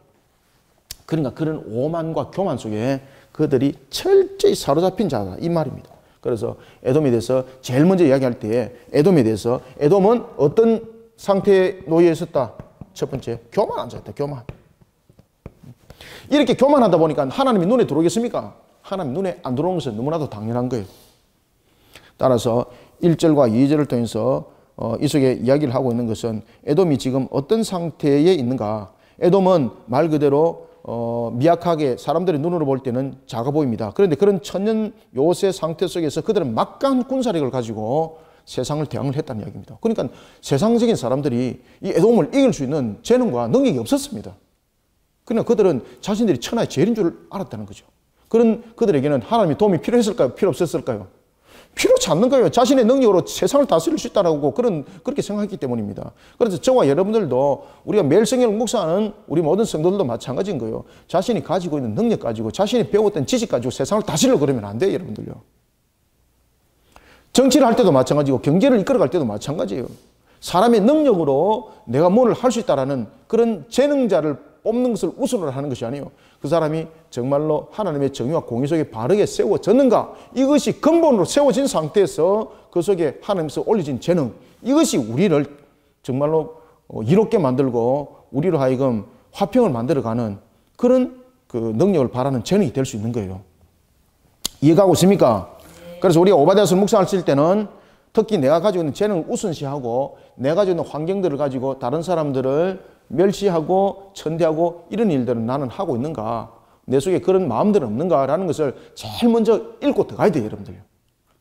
[SPEAKER 1] 그러니까 그런 오만과 교만 속에 그들이 철저히 사로잡힌 자다, 이 말입니다. 그래서 에돔에 대해서 제일 먼저 이야기할 때 에돔에 대해서, 에돔은 어떤 상태에 놓여 있었다? 첫 번째, 교만한 자였다. 교만. 이렇게 교만하다 보니까 하나님이 눈에 들어오겠습니까? 하나님 눈에 안 들어오는 것은 너무나도 당연한 거예요. 따라서 1절과 2절을 통해서 이 속에 이야기를 하고 있는 것은 에돔이 지금 어떤 상태에 있는가. 에돔은 말 그대로 미약하게 사람들의 눈으로 볼 때는 작아 보입니다. 그런데 그런 천년 요새 상태 속에서 그들은 막강한 군사력을 가지고 세상을 대항을 했다는 이야기입니다. 그러니까 세상적인 사람들이 이 에돔을 이길 수 있는 재능과 능력이 없었습니다. 그러나 그들은 자신들이 천하의 제일인 줄 알았다는 거죠. 그런 그들에게는 하나님의 도움이 필요했을까요? 필요 없었을까요? 필요치 않는 거예요. 자신의 능력으로 세상을 다스릴 수 있다라고 그렇게 생각했기 때문입니다. 그래서 저와 여러분들도 우리가 매일 성경을 묵상하는 우리 모든 성도들도 마찬가지인 거예요. 자신이 가지고 있는 능력 가지고, 자신이 배웠던 지식 가지고 세상을 다스리려고 그러면 안 돼요, 여러분들요. 정치를 할 때도 마찬가지고 경제를 이끌어갈 때도 마찬가지예요. 사람의 능력으로 내가 뭐를 할 수 있다라는 그런 재능자를 뽑는 것을 우선으로 하는 것이 아니에요. 그 사람이 정말로 하나님의 정의와 공의 속에 바르게 세워졌는가, 이것이 근본으로 세워진 상태에서 그 속에 하나님께서 올려진 재능, 이것이 우리를 정말로 이롭게 만들고 우리로 하여금 화평을 만들어가는 그런 그 능력을 바라는 재능이 될 수 있는 거예요. 이해가고 있습니까? 그래서 우리가 오바댜서를 묵상할 때는 특히 내가 가지고 있는 재능을 우선시하고 내가 가지고 있는 환경들을 가지고 다른 사람들을 멸시하고 천대하고 이런 일들은 나는 하고 있는가, 내 속에 그런 마음들은 없는가라는 것을 제일 먼저 읽고 들어가야 돼요, 여러분들.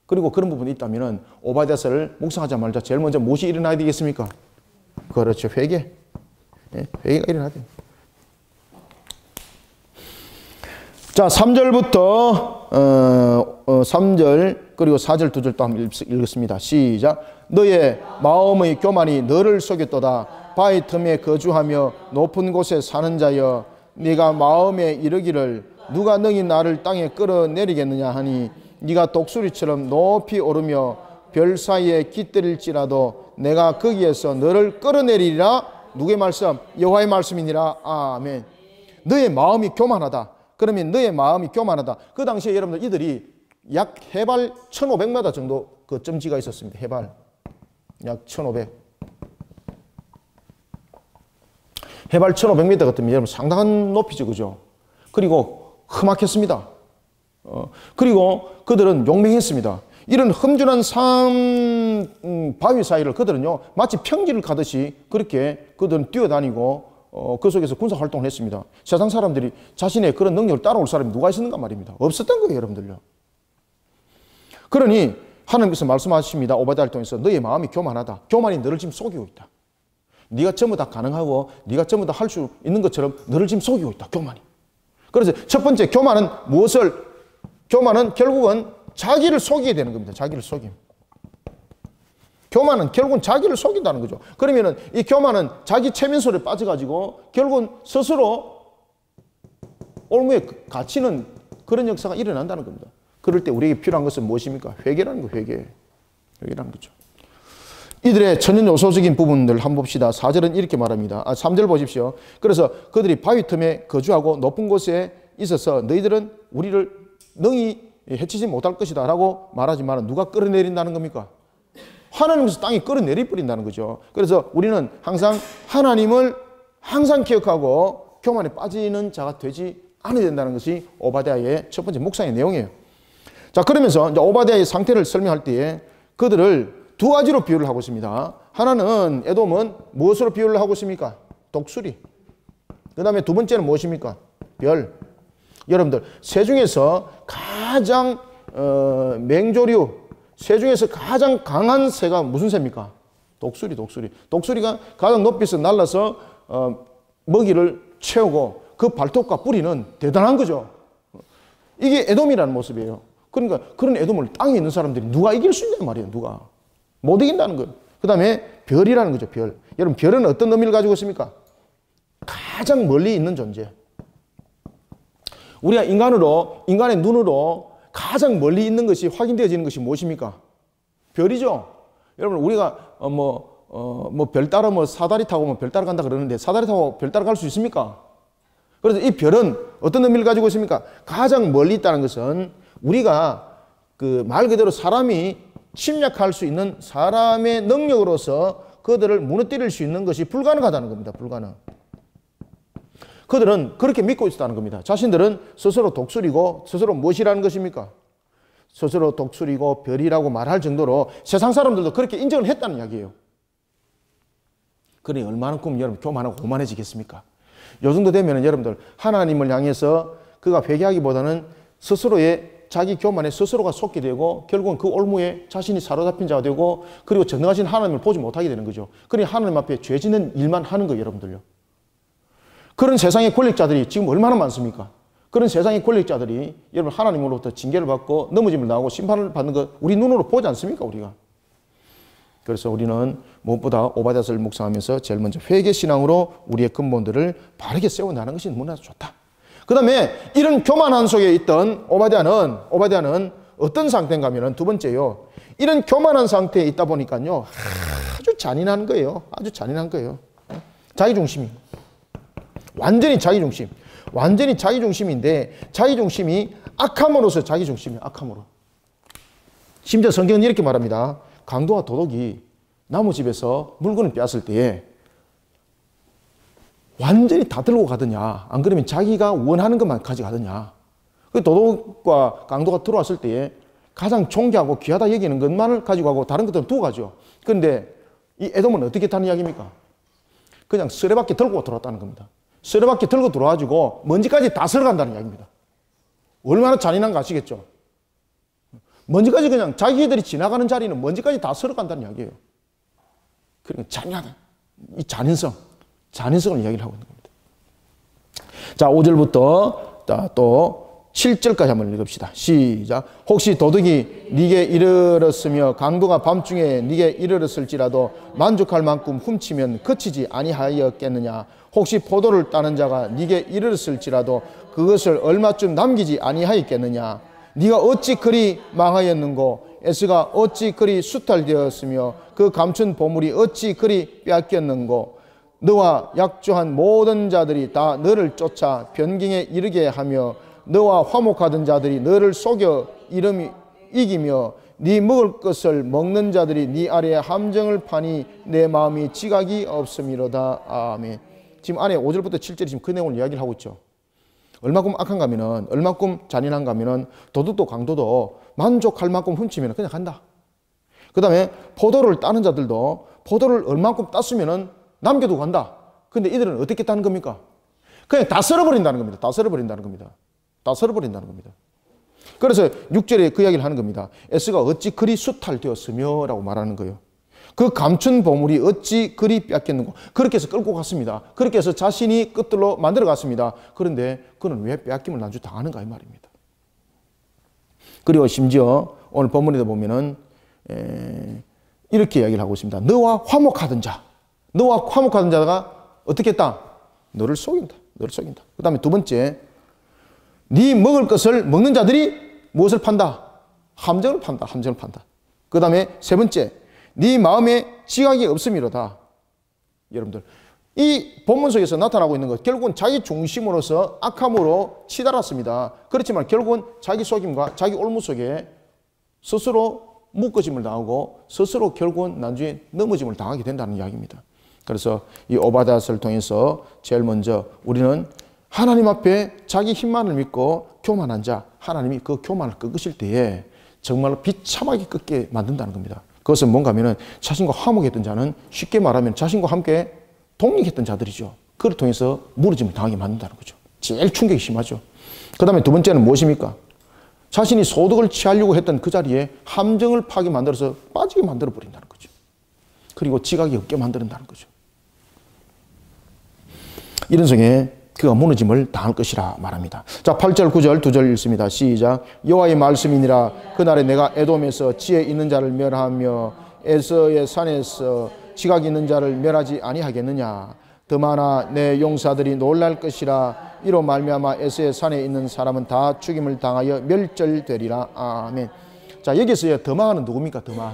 [SPEAKER 1] 그리고 그런 부분이 있다면 오바댜서를 묵상하자마자 제일 먼저 무엇이 일어나야 되겠습니까? 그렇죠, 회개. 네, 회개가 일어나야 돼요. 자, 3절부터 3절 그리고 4절 2절 또 한번 읽겠습니다. 시작. 너의 마음의 교만이 너를 속였도다. 바위 틈에 거주하며 높은 곳에 사는 자여, 네가 마음에 이르기를 누가 능히 나를 땅에 끌어내리겠느냐 하니, 네가 독수리처럼 높이 오르며 별 사이에 깃들일지라도 내가 거기에서 너를 끌어내리리라. 누구의 말씀? 여호와의 말씀이니라. 아멘. 너의 마음이 교만하다. 그러면 너의 마음이 교만하다. 그 당시에 여러분들 이들이 약 해발 1500m 정도 그 점지가 있었습니다. 해발 약 1500. 해발 1500m 같으면 여러분 상당한 높이죠, 그죠? 그리고 험악했습니다. 그리고 그들은 용맹했습니다. 이런 험준한 바위 사이를 그들은요 마치 평지를 가듯이 그렇게 그들은 뛰어다니고 그 속에서 군사활동을 했습니다. 세상 사람들이 자신의 그런 능력을 따라올 사람이 누가 있었는가 말입니다. 없었던 거예요, 여러분들요. 그러니 하나님께서 말씀하십니다. 오바댜를 통해서 너의 마음이 교만하다. 교만이 너를 지금 속이고 있다. 네가 전부 다 가능하고 네가 전부 다 할 수 있는 것처럼 너를 지금 속이고 있다. 교만이. 그래서 첫 번째 교만은 무엇을? 교만은 결국은 자기를 속이게 되는 겁니다. 자기를 속임. 교만은 결국은 자기를 속인다는 거죠. 그러면은 이 교만은 자기 최면설에 빠져가지고 결국은 스스로 올무에 갇히는 그런 역사가 일어난다는 겁니다. 그럴 때 우리에게 필요한 것은 무엇입니까? 회개라는 거, 회개. 회개라는 거죠. 이들의 천연 요소적인 부분들 한번 봅시다. 4절은 이렇게 말합니다. 3절 보십시오. 그래서 그들이 바위 틈에 거주하고 높은 곳에 있어서 너희들은 우리를 능히 해치지 못할 것이다 라고 말하지만 누가 끌어내린다는 겁니까? 하나님께서 땅에 끌어내리 버린다는 거죠. 그래서 우리는 항상 하나님을 항상 기억하고 교만에 빠지는 자가 되지 않아야 된다는 것이 오바댜의 첫 번째 묵상의 내용이에요. 자, 그러면서 이제 오바댜의 상태를 설명할 때에 그들을 두 가지로 비유를 하고 있습니다. 하나는 에돔은 무엇으로 비유를 하고 있습니까? 독수리. 그 다음에 두 번째는 무엇입니까? 별. 여러분들, 새 중에서 가장 맹조류, 새 중에서 가장 강한 새가 무슨 새입니까? 독수리, 독수리. 독수리가 가장 높이서 날아서 먹이를 채우고 그 발톱과 뿌리는 대단한 거죠. 이게 에돔이라는 모습이에요. 그러니까 그런 에돔을 땅에 있는 사람들이 누가 이길 수 있냔 말이에요. 누가. 못 이긴다는 거예요. 그 다음에 별이라는 거죠. 별. 여러분, 별은 어떤 의미를 가지고 있습니까? 가장 멀리 있는 존재. 우리가 인간의 눈으로 가장 멀리 있는 것이 확인되어지는 것이 무엇입니까? 별이죠. 여러분, 우리가 별 따라 사다리 타고 별 따라 간다 그러는데 사다리 타고 별 따라 갈 수 있습니까? 그래서 이 별은 어떤 의미를 가지고 있습니까? 가장 멀리 있다는 것은 우리가 그 말 그대로 사람이 침략할 수 있는 사람의 능력으로서 그들을 무너뜨릴 수 있는 것이 불가능하다는 겁니다. 불가능. 그들은 그렇게 믿고 있었다는 겁니다. 자신들은 스스로 독수리고 스스로 무엇이라는 것입니까? 스스로 독수리고 별이라고 말할 정도로 세상 사람들도 그렇게 인정을 했다는 이야기예요. 그러니 얼마만큼 여러분 교만하고 오만해지겠습니까? 요 정도 되면 여러분들 하나님을 향해서 그가 회개하기보다는 스스로의 자기 교만에 스스로가 속게 되고 결국은 그 올무에 자신이 사로잡힌 자가 되고 그리고 전능하신 하나님을 보지 못하게 되는 거죠. 그러니 하나님 앞에 죄 짓는 일만 하는 거예요. 여러분들요. 그런 세상의 권력자들이 지금 얼마나 많습니까? 그런 세상의 권력자들이 여러분 하나님으로부터 징계를 받고 넘어짐을 당하고 심판을 받는 거 우리 눈으로 보지 않습니까? 우리가. 그래서 우리는 무엇보다 오바댜서를 묵상하면서 제일 먼저 회개신앙으로 우리의 근본들을 바르게 세워나가는 것이 너무나 좋다. 그 다음에 이런 교만한 속에 있던 오바댜는 어떤 상태인가 하면 두 번째요. 이런 교만한 상태에 있다 보니까요. 아주 잔인한 거예요. 아주 잔인한 거예요. 자기중심이. 완전히 자기중심. 완전히 자기중심인데 자기중심이 악함으로서 자기중심이에요. 악함으로. 심지어 성경은 이렇게 말합니다. 강도와 도둑이 나무집에서 물건을 빼앗을 때에 완전히 다 들고 가더냐 안 그러면 자기가 원하는 것만 가져가더냐. 그 도둑과 강도가 들어왔을 때에 가장 존귀하고 귀하다 여기는 것만을 가지고 가고 다른 것들은 두고 가죠. 그런데 이 에돔은 어떻게 했다는 이야기입니까? 그냥 쓰레받게 들고 들어왔다는 겁니다. 쓰레받게 들고 들어와가지고 먼지까지 다 쓸어간다는 이야기입니다. 얼마나 잔인한가 아시겠죠? 먼지까지 그냥 자기들이 지나가는 자리는 먼지까지 다 쓸어간다는 이야기예요. 그러니까 잔인하다. 이 잔인성을 이야기를 하고 있는 겁니다. 자, 5절부터 또 7절까지 한번 읽읍시다. 시작. 혹시 도둑이 네게 이르렀으며 강도가 밤중에 네게 이르렀을지라도 만족할 만큼 훔치면 그치지 아니하였겠느냐. 혹시 포도를 따는 자가 네게 이르렀을지라도 그것을 얼마쯤 남기지 아니하였겠느냐. 네가 어찌 그리 망하였는고 에스가 어찌 그리 수탈되었으며 그 감춘 보물이 어찌 그리 빼앗겼는고 너와 약조한 모든 자들이 다 너를 쫓아 변경에 이르게 하며 너와 화목하던 자들이 너를 속여 이기며 네 먹을 것을 먹는 자들이 네 아래에 함정을 파니 내 마음이 지각이 없음이로다. 아멘. 지금 안에 5절부터 7절이 지금 그 내용을 이야기를 하고 있죠. 얼마큼 악한가 하면은 얼마큼 잔인한가 하면은 도둑도 강도도 만족할 만큼 훔치면 그냥 간다. 그 다음에 포도를 따는 자들도 포도를 얼마큼 땄으면은 남겨두고 간다. 근데 이들은 어떻게 따는 겁니까? 그냥 다 썰어버린다는 겁니다. 다 썰어버린다는 겁니다. 다 썰어버린다는 겁니다. 그래서 6절에 그 이야기를 하는 겁니다. 에스가 어찌 그리 수탈되었으며 라고 말하는 거예요. 그 감춘 보물이 어찌 그리 빼앗겼는고. 그렇게 해서 끌고 갔습니다. 그렇게 해서 자신이 끝들로 만들어 갔습니다. 그런데 그는 왜 빼앗김을 난주 당하는가 이 말입니다. 그리고 심지어 오늘 본문에도 보면은 이렇게 이야기를 하고 있습니다. 너와 화목하던 자, 너와 화목하던 자가 어떻게 했다? 너를 속인다. 너를 속인다. 그 다음에 두 번째, 네 먹을 것을 먹는 자들이 무엇을 판다? 함정을 판다. 함정을 판다. 그 다음에 세 번째, 네 마음에 지각이 없음이로다. 여러분들, 이 본문 속에서 나타나고 있는 것, 결국은 자기 중심으로서 악함으로 치달았습니다. 그렇지만 결국은 자기 속임과 자기 올무 속에 스스로 묶어짐을 당하고 스스로 결국은 나중에 넘어짐을 당하게 된다는 이야기입니다. 그래서 이 오바댜서를 통해서 제일 먼저 우리는 하나님 앞에 자기 힘만을 믿고 교만한 자, 하나님이 그 교만을 꺾으실 때에 정말로 비참하게 꺾게 만든다는 겁니다. 그것은 뭔가 하면은 자신과 화목했던 자는 쉽게 말하면 자신과 함께 독립했던 자들이죠. 그를 통해서 무너짐을 당하게 만든다는 거죠. 제일 충격이 심하죠. 그 다음에 두 번째는 무엇입니까? 자신이 소득을 취하려고 했던 그 자리에 함정을 파게 만들어서 빠지게 만들어 버린다는 거죠. 그리고 지각이 없게 만든다는 거죠. 이런 속에 그가 무너짐을 당할 것이라 말합니다. 자, 8절, 9절, 2절 읽습니다. 시작. 여호와의 말씀이니라. 그날에 내가 에돔에서 지혜 있는 자를 멸하며 에서의 산에서 지각 있는 자를 멸하지 아니하겠느냐. 더마나 내 용사들이 놀랄 것이라. 이로 말미암아 에서의 산에 있는 사람은 다 죽임을 당하여 멸절되리라. 아멘. 자, 여기서의 더마는 누굽니까? 더마.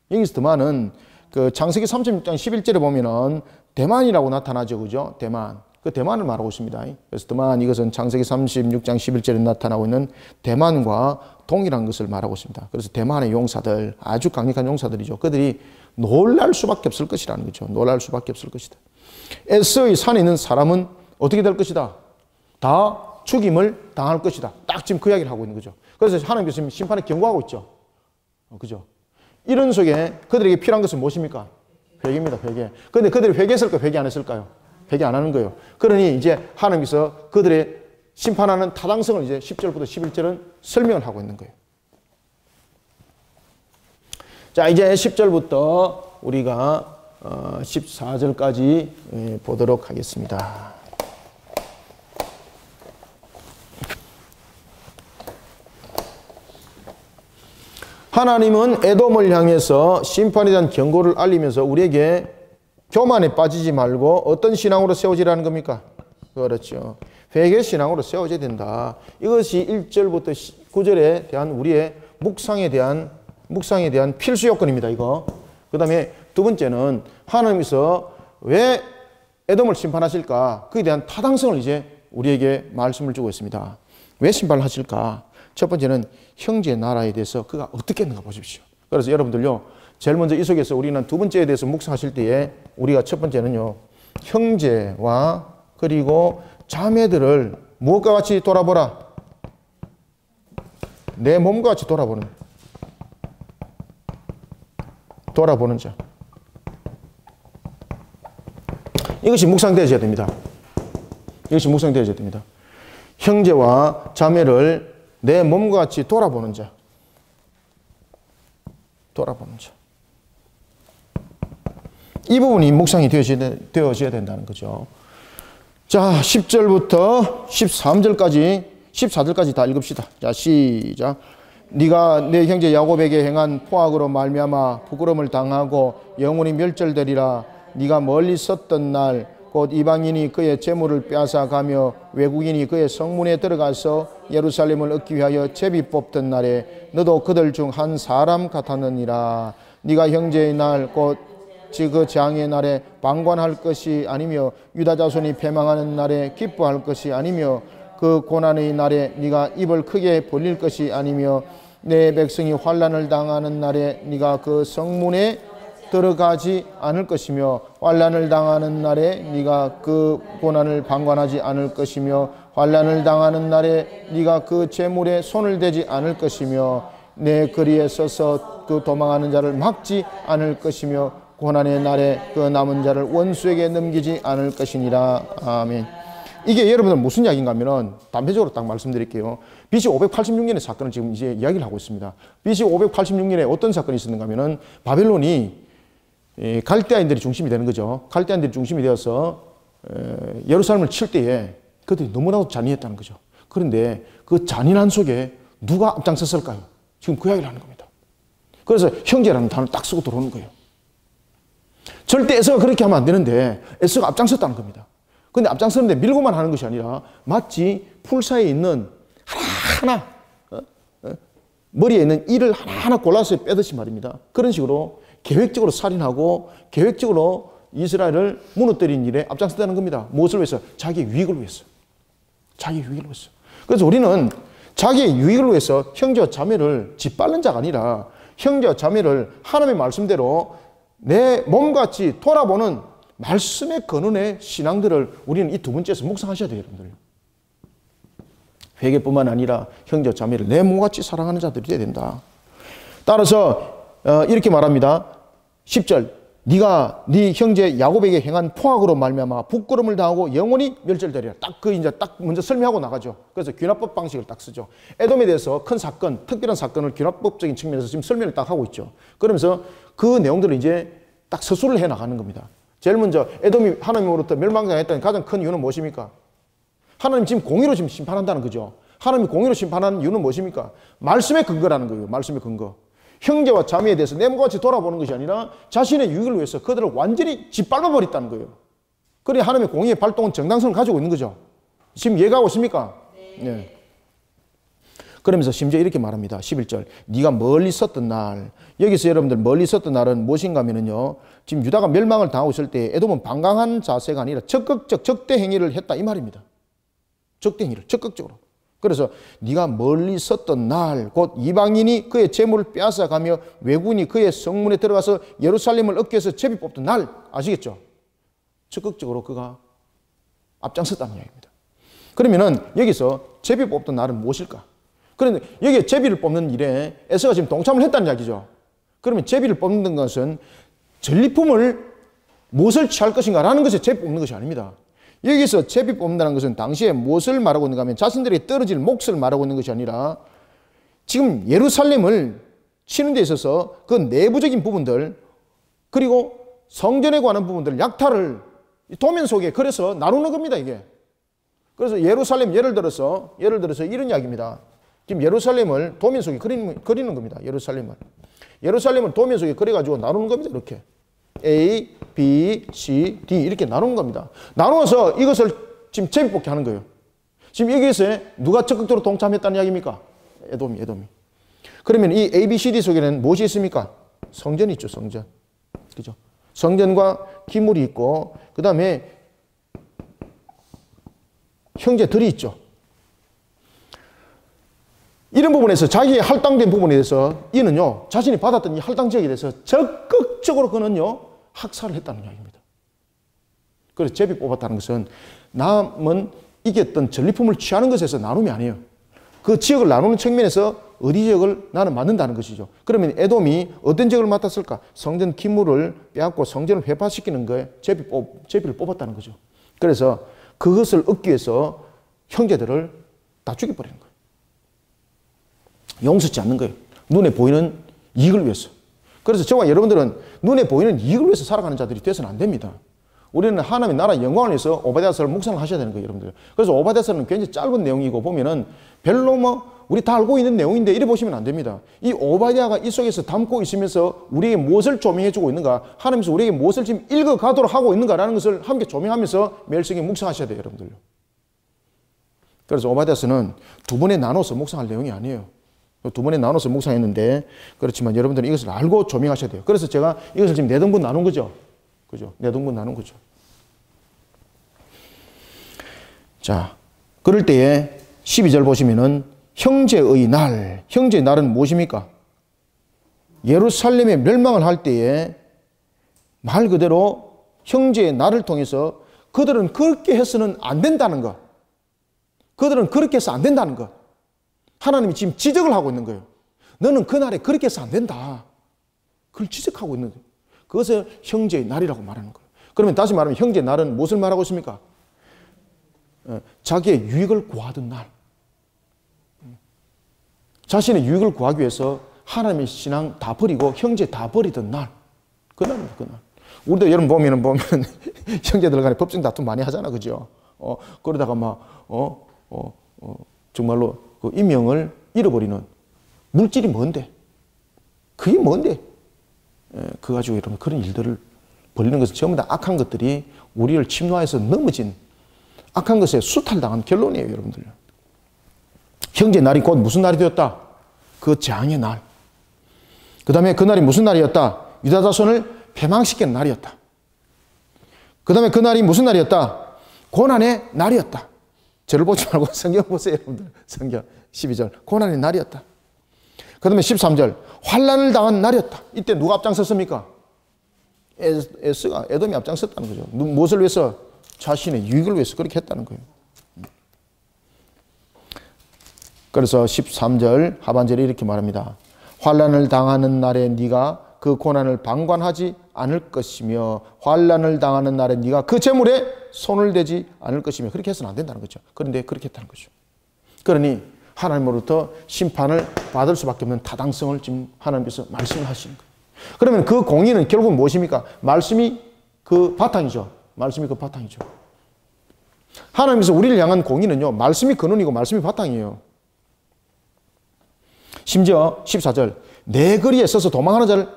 [SPEAKER 1] 여기서 더마는 그 창세기 36장 11절에 보면은 대만이라고 나타나죠. 그죠? 대만. 그 대만을 말하고 있습니다. 그래서 더만, 이것은 창세기 36장 11절에 나타나고 있는 대만과 동일한 것을 말하고 있습니다. 그래서 대만의 용사들, 아주 강력한 용사들이죠. 그들이 놀랄 수밖에 없을 것이라는 거죠. 놀랄 수밖에 없을 것이다. 에서의 산에 있는 사람은 어떻게 될 것이다? 다 죽임을 당할 것이다. 딱 지금 그 이야기를 하고 있는 거죠. 그래서 하나님께서 심판에 경고하고 있죠. 그죠? 이런 속에 그들에게 필요한 것은 무엇입니까? 회개입니다. 회개. 그런데 그들이 회개했을까요? 회개 안 했을까요? 회개 안 하는 거예요. 그러니 이제 하나님께서 그들의 심판하는 타당성을 이제 10절부터 11절은 설명을 하고 있는 거예요. 자, 이제 10절부터 우리가 14절까지 보도록 하겠습니다. 하나님은 에돔을 향해서 심판에 대한 경고를 알리면서 우리에게 교만에 빠지지 말고 어떤 신앙으로 세워지라는 겁니까? 그렇죠. 회개 신앙으로 세워져야 된다. 이것이 1절부터 9절에 대한 우리의 묵상에 대한 필수 요건입니다. 이거. 그 다음에 두 번째는 하나님께서 왜 에돔을 심판하실까? 그에 대한 타당성을 이제 우리에게 말씀을 주고 있습니다. 왜 심판을 하실까? 첫 번째는 형제 나라에 대해서 그가 어떻게 했는가 보십시오. 그래서 여러분들요, 제일 먼저 이 속에서 우리는 두 번째에 대해서 묵상하실 때에 우리가 첫 번째는요, 형제와 그리고 자매들을 무엇과 같이 돌아보라? 내 몸과 같이 돌아보는 자. 이것이 묵상되어져야 됩니다. 이것이 묵상되어져야 됩니다. 형제와 자매를 내 몸과 같이 돌아보는 자. 돌아보는 자. 이 부분이 묵상이 되어져야 된다는 거죠. 자, 10절부터 13절까지, 14절까지 다 읽읍시다. 자, 시작. 네가 내 형제 야곱에게 행한 포악으로 말미암아 부끄러움을 당하고 영원히 멸절되리라. 네가 멀리 섰던 날 곧 이방인이 그의 재물을 빼앗아 가며 외국인이 그의 성문에 들어가서 예루살렘을 얻기 위하여 제비 뽑던 날에 너도 그들 중 한 사람 같았느니라. 네가 형제의 날 곧 그 장의 날에 방관할 것이 아니며 유다 자손이 패망하는 날에 기뻐할 것이 아니며 그 고난의 날에 네가 입을 크게 벌릴 것이 아니며 내 백성이 환난을 당하는 날에 네가 그 성문에 들어가지 않을 것이며 환난을 당하는 날에 네가 그 고난을 방관하지 않을 것이며 환난을 당하는 날에 네가 그 재물에 손을 대지 않을 것이며 내 거리에 서서 그 도망하는 자를 막지 않을 것이며 고난의 날에 그 남은 자를 원수에게 넘기지 않을 것이니라. 아멘. 이게 여러분들 무슨 이야기인가 하면은 단편적으로 딱 말씀드릴게요. BC 586년의 사건을 지금 이제 이야기를 하고 있습니다. BC 586년에 어떤 사건이 있었는가 하면은 바벨론이 갈대아인들이 중심이 되는 거죠. 갈대아인들이 중심이 되어서 예루살렘을 칠 때에 그들이 너무나도 잔인했다는 거죠. 그런데 그 잔인한 속에 누가 앞장섰을까요? 지금 그 이야기를 하는 겁니다. 그래서 형제라는 단어를 딱 쓰고 들어오는 거예요. 절대 에서가 그렇게 하면 안 되는데 에서가 앞장섰다는 겁니다. 그런데 앞장서는데 밀고만 하는 것이 아니라 마치 풀 사이에 있는 하나하나 머리에 있는 이를 하나하나 골라서 빼듯이 말입니다. 그런 식으로 계획적으로 살인하고 계획적으로 이스라엘을 무너뜨린 일에 앞장섰다는 겁니다. 무엇을 위해서? 자기의 유익을 위해서. 자기의 유익을 위해서. 그래서 우리는 자기의 유익을 위해서 형제와 자매를 짓밟는 자가 아니라 형제와 자매를 하나님의 말씀대로 내 몸같이 돌아보는 말씀의 근원의 신앙들을 우리는 이 두 번째에서 묵상하셔야 돼요, 여러분들. 회개뿐만 아니라 형제와 자매를 내 몸같이 사랑하는 자들이 되어야 된다. 따라서 이렇게 말합니다. 10절 네가 네 형제 야곱에게 행한 포악으로 말미암아 부끄러움을 당하고 영원히 멸절되리라. 딱 먼저 설명하고 나가죠. 그래서 귀납법 방식을 딱 쓰죠. 에돔에 대해서 큰 사건, 특별한 사건을 귀납법적인 측면에서 지금 설명을 딱 하고 있죠. 그러면서 그 내용들을 이제 딱 서술을 해 나가는 겁니다. 제일 먼저 에돔이 하나님으로부터 멸망당했다는 가장 큰 이유는 무엇입니까? 하나님 지금 공의로 지금 심판한다는 거죠. 하나님이 공의로 심판하는 이유는 무엇입니까? 말씀의 근거라는 거예요. 말씀의 근거. 형제와 자매에 대해서 내 몸같이 돌아보는 것이 아니라 자신의 유익을 위해서 그들을 완전히 짓밟아버렸다는 거예요. 그래 하나님의 공의의 발동은 정당성을 가지고 있는 거죠. 지금 이해가고 있습니까? 네. 그러면서 심지어 이렇게 말합니다. 11절 네가 멀리 있었던 날. 여기서 여러분들 멀리 있었던 날은 무엇인가 하면요, 지금 유다가 멸망을 당하고 있을 때 에돔은 방강한 자세가 아니라 적극적 적대 행위를 했다 이 말입니다. 적대 행위를 적극적으로. 그래서 네가 멀리 있었던 날 곧 이방인이 그의 재물을 빼앗아가며 왜군이 그의 성문에 들어가서 예루살렘을 얻기 위해서 제비 뽑던 날 아시겠죠? 적극적으로 그가 앞장섰다는 이야기입니다. 그러면은 여기서 제비 뽑던 날은 무엇일까? 그런데 여기에 제비를 뽑는 일에 에서가 지금 동참을 했다는 이야기죠. 그러면 제비를 뽑는 것은 전리품을 무엇을 취할 것인가 라는 것에 제비 뽑는 것이 아닙니다. 여기서 제비 뽑는다는 것은 당시에 무엇을 말하고 있는가 하면 자신들에게 떨어질 몫을 말하고 있는 것이 아니라 지금 예루살렘을 치는 데 있어서 그 내부적인 부분들 그리고 성전에 관한 부분들 약탈을 도면 속에 그래서 나누는 겁니다 이게. 그래서 예루살렘 예를 들어서 이런 이야기입니다. 지금 예루살렘을 도면 속에 그리는 겁니다. 예루살렘을 도면 속에 그려가지고 나누는 겁니다. 이렇게 A, B, C, D 이렇게 나누는 겁니다. 나누어서 이것을 지금 제비 뽑기 하는 거예요. 지금 여기에서 누가 적극적으로 동참했다는 이야기입니까? 에돔이. 그러면 이 A, B, C, D 속에는 무엇이 있습니까? 성전이 있죠, 성전. 그죠? 성전과 기물이 있고, 그 다음에 형제들이 있죠. 이런 부분에서 자기의 할당된 부분에 대해서 이는요, 자신이 받았던 이 할당 지역에 대해서 적극적으로 그는요, 학살을 했다는 이야기입니다. 그래서 제비 뽑았다는 것은 남은 이겼던 전리품을 취하는 것에서 나눔이 아니에요. 그 지역을 나누는 측면에서 어디 지역을 나는 맡는다는 것이죠. 그러면 에돔이 어떤 지역을 맡았을까? 성전 기물을 빼앗고 성전을 회파시키는 거에 제비를 뽑았다는 거죠. 그래서 그것을 얻기 위해서 형제들을 다 죽여버리는 거예요. 용서치 않는 거예요. 눈에 보이는 이익을 위해서. 그래서 저와 여러분들은 눈에 보이는 이익을 위해서 살아가는 자들이 되어서는 안 됩니다. 우리는 하나님의 나라 영광을 위해서 오바댜서를 묵상을 하셔야 되는 거예요, 여러분들. 그래서 오바댜서는 굉장히 짧은 내용이고 보면은 별로 우리 다 알고 있는 내용인데 이래 보시면 안 됩니다. 이 오바댜가 이 속에서 담고 있으면서 우리에게 무엇을 조명해 주고 있는가, 하나님께서 우리에게 무엇을 지금 읽어가도록 하고 있는가라는 것을 함께 조명하면서 매일 성경 묵상하셔야 돼요, 여러분들. 그래서 오바댜서는 두 번에 나눠서 묵상할 내용이 아니에요. 두 번에 나눠서 묵상했는데, 그렇지만 여러분들은 이것을 알고 조명하셔야 돼요. 그래서 제가 이것을 지금 4등분 나눈 거죠. 그죠? 4등분 나눈 거죠. 자, 그럴 때에 12절 보시면은 형제의 날은 무엇입니까? 예루살렘의 멸망을 할 때에 말 그대로 형제의 날을 통해서 그들은 그렇게 해서는 안 된다는 것. 그들은 그렇게 해서 안 된다는 것. 하나님이 지금 지적을 하고 있는 거예요. 너는 그날에 그렇게 해서 안 된다. 그걸 지적하고 있는 거예요. 그것을 형제의 날이라고 말하는 거예요. 그러면 다시 말하면 형제의 날은 무엇을 말하고 있습니까? 자기의 유익을 구하던 날. 자신의 유익을 구하기 위해서 하나님의 신앙 다 버리고 형제 다 버리던 날. 그날입니다, 그날. 우리도 여러분 보면 형제들 간에 법정 다툼 많이 하잖아, 그죠? 그러다가 막, 정말로 그 인명을 잃어버리는 물질이 뭔데? 그게 뭔데? 그거 가지고 여러분 그런 일들을 벌리는 것은 전부 다 악한 것들이 우리를 침노해서 넘어진 악한 것에 수탈당한 결론이에요, 여러분들. 형제 날이 곧 무슨 날이 되었다? 그 재앙의 날. 그 다음에 그 날이 무슨 날이었다? 유다 자손을 패망시키는 날이었다. 그 다음에 그 날이 무슨 날이었다? 고난의 날이었다. 저를 보지 말고 성경 보세요, 여러분들. 성경 12절. 고난의 날이었다. 그 다음에 13절. 환난을 당한 날이었다. 이때 누가 앞장섰습니까? 에돔이 앞장섰다는 거죠. 무엇을 위해서? 자신의 유익을 위해서 그렇게 했다는 거예요. 그래서 13절 하반절에 이렇게 말합니다. 환난을 당하는 날에 네가 그 고난을 방관하지 않을 것이며 환난을 당하는 날에 네가 그 재물에 손을 대지 않을 것이며 그렇게 해서는 안 된다는 거죠. 그런데 그렇게 했다는 거죠. 그러니 하나님으로부터 심판을 받을 수밖에 없는 타당성을 지금 하나님께서 말씀을 하시는 거예요. 그러면 그 공의는 결국 무엇입니까? 말씀이 그 바탕이죠. 말씀이 그 바탕이죠. 하나님께서 우리를 향한 공의는요, 말씀이 근원이고 말씀이 바탕이에요. 심지어 14절, 내 거리에 서서 도망하는 자를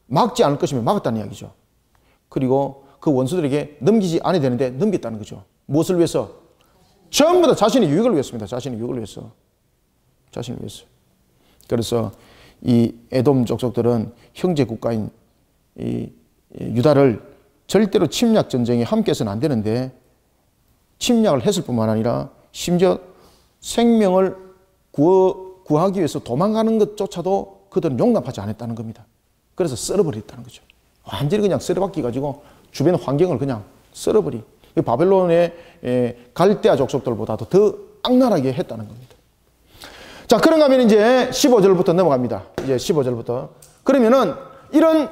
[SPEAKER 1] 막지 않을 것이며 막았다는 이야기죠. 그리고 그 원수들에게 넘기지 않아야 되는데 넘겼다는 거죠. 무엇을 위해서? 전부 다 자신의 유익을 위해서입니다. 자신의 유익을 위해서. 자신을 위해서. 그래서 이 에돔 족속들은 형제 국가인 이 유다를 절대로 침략 전쟁에 함께해서는 안 되는데 침략을 했을 뿐만 아니라 심지어 생명을 구하기 위해서 도망가는 것조차도 그들은 용납하지 않았다는 겁니다. 그래서 썰어버렸다는 거죠. 완전히 그냥 썰어박기 가지고 주변 환경을 그냥 썰어버리. 바벨론의 갈대아 족속들보다도 더 악랄하게 했다는 겁니다. 자, 그런가 하면 이제 15절부터 넘어갑니다. 이제 15절부터. 그러면은 이런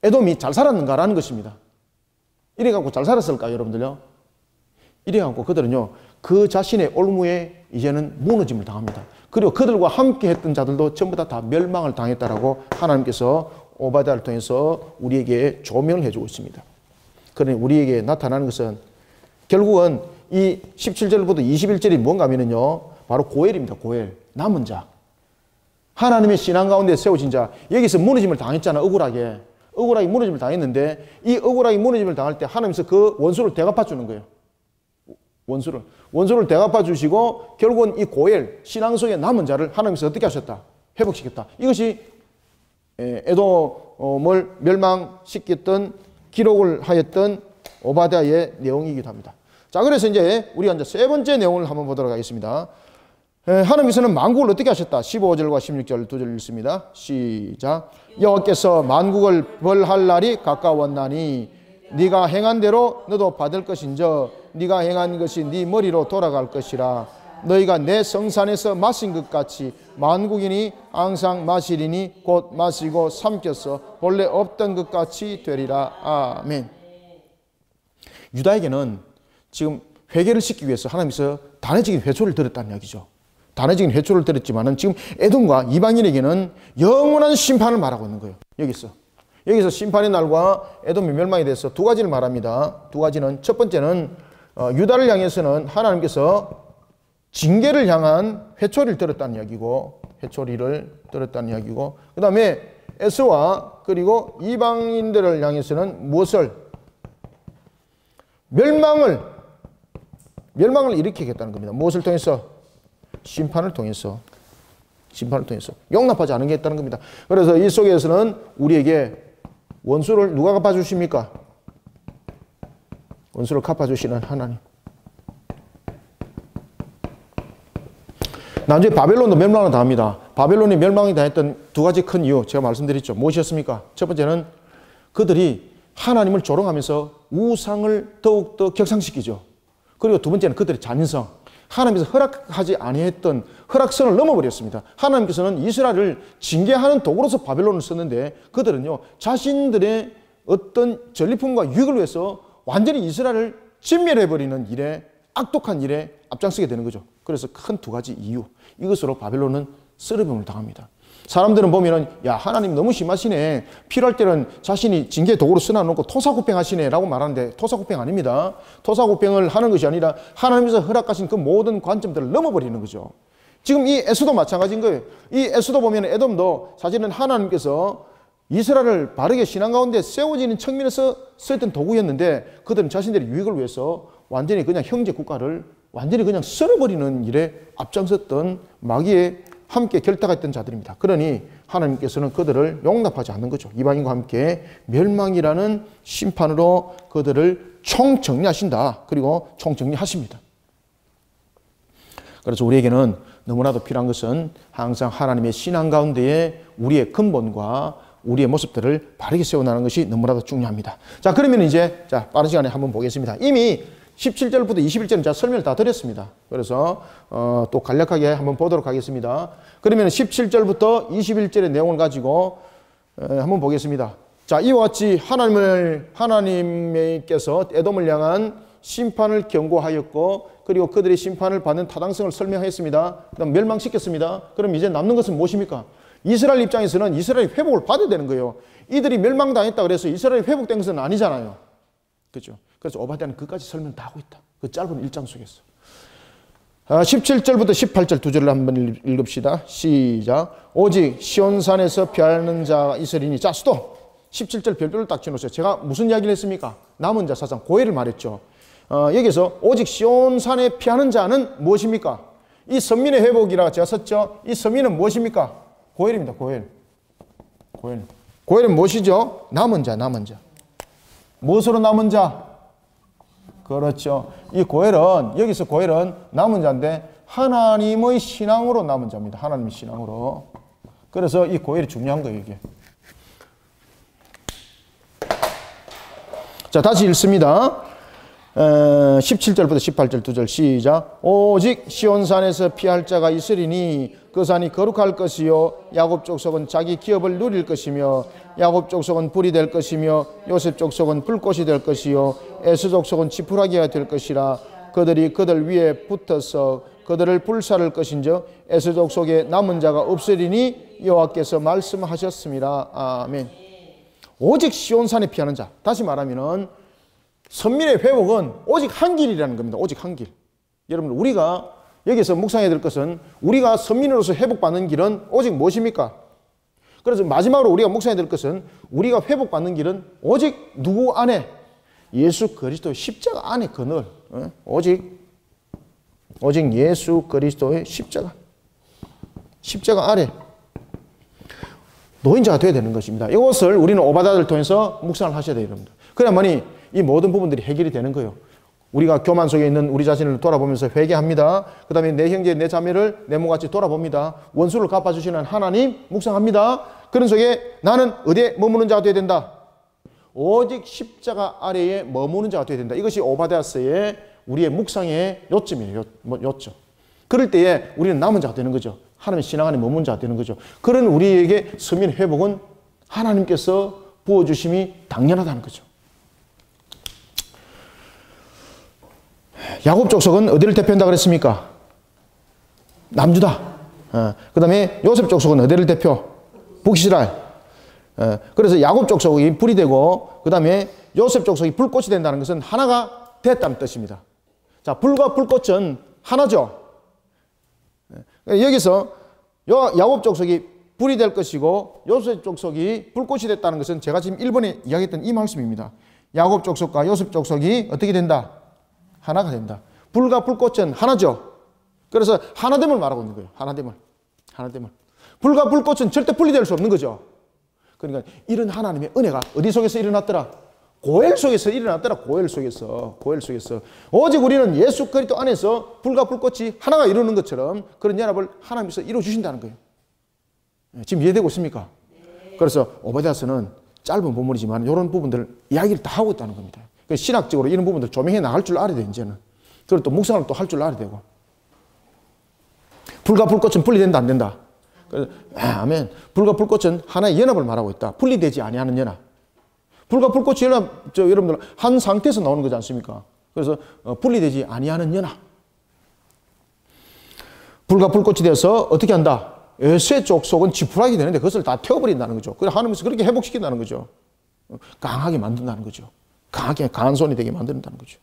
[SPEAKER 1] 에돔이 잘 살았는가라는 것입니다. 이래갖고 잘 살았을까요, 여러분들요? 이래갖고 그들은요, 그 자신의 올무에 이제는 무너짐을 당합니다. 그리고 그들과 함께 했던 자들도 전부 다 멸망을 당했다라고 하나님께서 오바댜를 통해서 우리에게 조명을 해주고 있습니다. 그러니 우리에게 나타나는 것은 결국은 이 17절부터 21절이 뭔가 하면은요, 바로 고엘입니다. 고엘. 남은 자. 하나님의 신앙 가운데 세워진 자. 여기서 무너짐을 당했잖아, 억울하게. 억울하게 무너짐을 당했는데 이 억울하게 무너짐을 당할 때 하나님께서 그 원수를 대갚아 주는 거예요. 원수를 대갚아 주시고 결국은 이 고엘, 신앙 속에 남은 자를 하나님께서 어떻게 하셨다? 회복시켰다. 이것이 에돔을 멸망시켰던 기록을 하였던 오바댜의 내용이기도 합니다. 자, 그래서 이제 우리가 이제 세 번째 내용을 한번 보도록 하겠습니다. 하나님께서는 만국을 어떻게 하셨다? 15절과 16절 두 절 읽습니다. 시작. 여호와께서 만국을 벌할 날이 가까웠나니 네가 행한 대로 너도 받을 것인저 네가 행한 것이 네 머리로 돌아갈 것이라. 너희가 내 성산에서 마신 것 같이 만국인이 항상 마시리니 곧 마시고 삼켜서 본래 없던 것 같이 되리라. 아멘. 유다에게는 지금 회개를 시키기 위해서 하나님께서 단회적인 회초를 들었다는 이야기죠. 단회적인 회초를 들었지만은 지금 에돔과 이방인에게는 영원한 심판을 말하고 있는 거예요. 여기서 심판의 날과 에돔의 멸망에 대해서 두 가지를 말합니다. 두 가지는, 첫 번째는 유다를 향해서는 하나님께서 징계를 향한 회초리를 들었다는 이야기고, 그 다음에 에스와 그리고 이방인들을 향해서는 무엇을? 멸망을 일으키겠다는 겁니다. 무엇을 통해서? 심판을 통해서 용납하지 않겠다는 겁니다. 그래서 이 속에서는 우리에게 원수를 누가 갚아주십니까? 원수를 갚아주시는 하나님. 나중에 바벨론도 멸망을 당합니다. 바벨론이 멸망이 당했던 두 가지 큰 이유 제가 말씀드렸죠. 무엇이었습니까? 첫 번째는 그들이 하나님을 조롱하면서 우상을 더욱더 격상시키죠. 그리고 두 번째는 그들의 잔인성. 하나님께서 허락하지 아니했던 허락선을 넘어버렸습니다. 하나님께서는 이스라엘을 징계하는 도구로서 바벨론을 썼는데 그들은요, 자신들의 어떤 전리품과 유익을 위해서 완전히 이스라엘을 진멸해버리는 일에, 악독한 일에 앞장서게 되는 거죠. 그래서 큰 두 가지 이유, 이것으로 바벨론은 쓰러짐을 당합니다. 사람들은 보면은 야 하나님 너무 심하시네. 필요할 때는 자신이 징계 도구로 쓰놔놓고 토사구팽하시네 라고 말하는데 토사구팽 아닙니다. 토사구팽을 하는 것이 아니라 하나님께서 허락하신 그 모든 관점들을 넘어버리는 거죠. 지금 이 에스도 마찬가지인 거예요. 이 에스도 보면 에돔도 사실은 하나님께서 이스라엘을 바르게 신앙 가운데 세워지는 측면에서 쓰였던 도구였는데 그들은 자신들의 유익을 위해서 완전히 그냥 형제 국가를 완전히 그냥 썰어버리는 일에 앞장섰던 마귀의 함께 결탁했던 자들입니다. 그러니 하나님께서는 그들을 용납하지 않는 거죠. 이방인과 함께 멸망이라는 심판으로 그들을 총정리하신다. 그리고 총정리하십니다. 그래서 우리에게는 너무나도 필요한 것은 항상 하나님의 신앙 가운데에 우리의 근본과 우리의 모습들을 바르게 세워나가는 것이 너무나도 중요합니다. 자, 그러면 이제 빠른 시간에 한번 보겠습니다. 이미 17절부터 21절은 제가 설명을 다 드렸습니다. 그래서 또 간략하게 한번 보도록 하겠습니다. 그러면 17절부터 21절의 내용을 가지고 한번 보겠습니다. 자, 이와 같이 하나님께서 에돔을 향한 심판을 경고하였고 그리고 그들의 심판을 받는 타당성을 설명하였습니다. 그다음 멸망시켰습니다. 그럼 이제 남는 것은 무엇입니까? 이스라엘 입장에서는 이스라엘이 회복을 받아야 되는 거예요. 이들이 멸망당했다 그래서 이스라엘이 회복된 것은 아니잖아요. 그렇죠? 그래서 오바댜는 그까지 설명을 다 하고 있다. 그 짧은 1장 속에서. 17절부터 18절 두 절을 한번 읽읍시다. 시작. 오직 시온산에서 피하는 자가 있으리니. 자, 스톱. 17절 별표를 딱 지어놓으세요. 제가 무슨 이야기를 했습니까? 남은 자 사상 고해를 말했죠. 여기서 오직 시온산에 피하는 자는 무엇입니까? 이 선민의 회복이라 제가 썼죠. 이 선민은 무엇입니까? 고헬입니다. 고헬. 고헬은 무엇이죠? 남은 자, 남은 자. 무엇으로 남은 자? 그렇죠. 이 고헬은, 여기서 고헬은 남은 자인데 하나님의 신앙으로 남은 자입니다. 하나님의 신앙으로. 그래서 이 고헬이 중요한 거예요, 이게. 자, 다시 읽습니다. 17절부터 18절 두 절 시작. 오직 시온산에서 피할 자가 있으리니 그 산이 거룩할 것이요 야곱 족속은 자기 기업을 누릴 것이며 야곱 족속은 불이 될 것이며 요셉 족속은 불꽃이 될 것이요 에스 족속은 지푸라기가 될 것이라. 그들이 그들 위에 붙어서 그들을 불사를 것인즉 에스 족속에 남은 자가 없으리니 여호와께서 말씀하셨습니다. 아멘. 오직 시온산에 피하는 자. 다시 말하면은 선민의 회복은 오직 한 길이라는 겁니다. 오직 한 길. 여러분, 우리가 여기서 묵상해야 될 것은 우리가 선민으로서 회복받는 길은 오직 무엇입니까? 그래서 마지막으로 우리가 묵상해야 될 것은 우리가 회복받는 길은 오직 누구 안에? 예수 그리스도의 십자가 안에 그늘. 오직 예수 그리스도의 십자가 아래 노인자가 되어야 되는 것입니다. 이것을 우리는 오바댜를 통해서 묵상을 하셔야 돼요, 여러분들. 그래야만이 이 모든 부분들이 해결이 되는 거예요. 우리가 교만 속에 있는 우리 자신을 돌아보면서 회개합니다. 그 다음에 내 형제, 내 자매를 내 몸같이 돌아봅니다. 원수를 갚아주시는 하나님 묵상합니다. 그런 속에 나는 어디에 머무는 자가 되어야 된다? 오직 십자가 아래에 머무는 자가 되어야 된다. 이것이 오바댜서의 우리의 묵상의 요점이에요. 요점. 그럴 때에 우리는 남은 자가 되는 거죠. 하나님의 신앙 안에 머무는 자가 되는 거죠. 그런 우리에게 서민 회복은 하나님께서 부어주심이 당연하다는 거죠. 야곱 족속은 어디를 대표한다 그랬습니까? 남주다. 그 다음에 요셉 족속은 어디를 대표? 북이스라엘. 그래서 야곱 족속이 불이 되고 그 다음에 요셉 족속이 불꽃이 된다는 것은 하나가 됐다는 뜻입니다. 자, 불과 불꽃은 하나죠. 여기서 야곱 족속이 불이 될 것이고 요셉 족속이 불꽃이 됐다는 것은 제가 지금 1번에 이야기했던 이 말씀입니다. 야곱 족속과 요셉 족속이 어떻게 된다? 하나가 된다. 불과 불꽃은 하나죠. 그래서 하나됨을 말하고 있는 거예요. 하나됨을. 불과 불꽃은 절대 분리될 수 없는 거죠. 그러니까 이런 하나님의 은혜가 어디 속에서 일어났더라? 고엘 속에서 일어났더라. 고엘 속에서. 오직 우리는 예수 그리스도 안에서 불과 불꽃이 하나가 이루는 것처럼 그런 연합을 하나님께서 이루어주신다는 거예요. 지금 이해되고 있습니까? 그래서 오바댜서는 짧은 본문이지만 이런 부분들을 이야기를 다 하고 있다는 겁니다. 신학적으로 이런 부분들 조명해 나갈 줄 알아야 돼, 이제는. 그리고 또 묵상을 또 할 줄 알아야 되고. 불과 불꽃은 분리된다, 안 된다? 아멘. 불과 불꽃은 하나의 연합을 말하고 있다. 분리되지 아니하는 연합. 불과 불꽃이 여러분들 한 상태에서 나오는 거지 않습니까? 그래서 분리되지 아니하는 연합. 불과 불꽃이 되어서 어떻게 한다? 에세 족속은 지푸라기 되는데 그것을 다 태워버린다는 거죠. 그래서 하나님께서 그렇게 회복시킨다는 거죠. 강하게 만든다는 거죠. 강하게 강한 손이 되게 만든다는 거죠.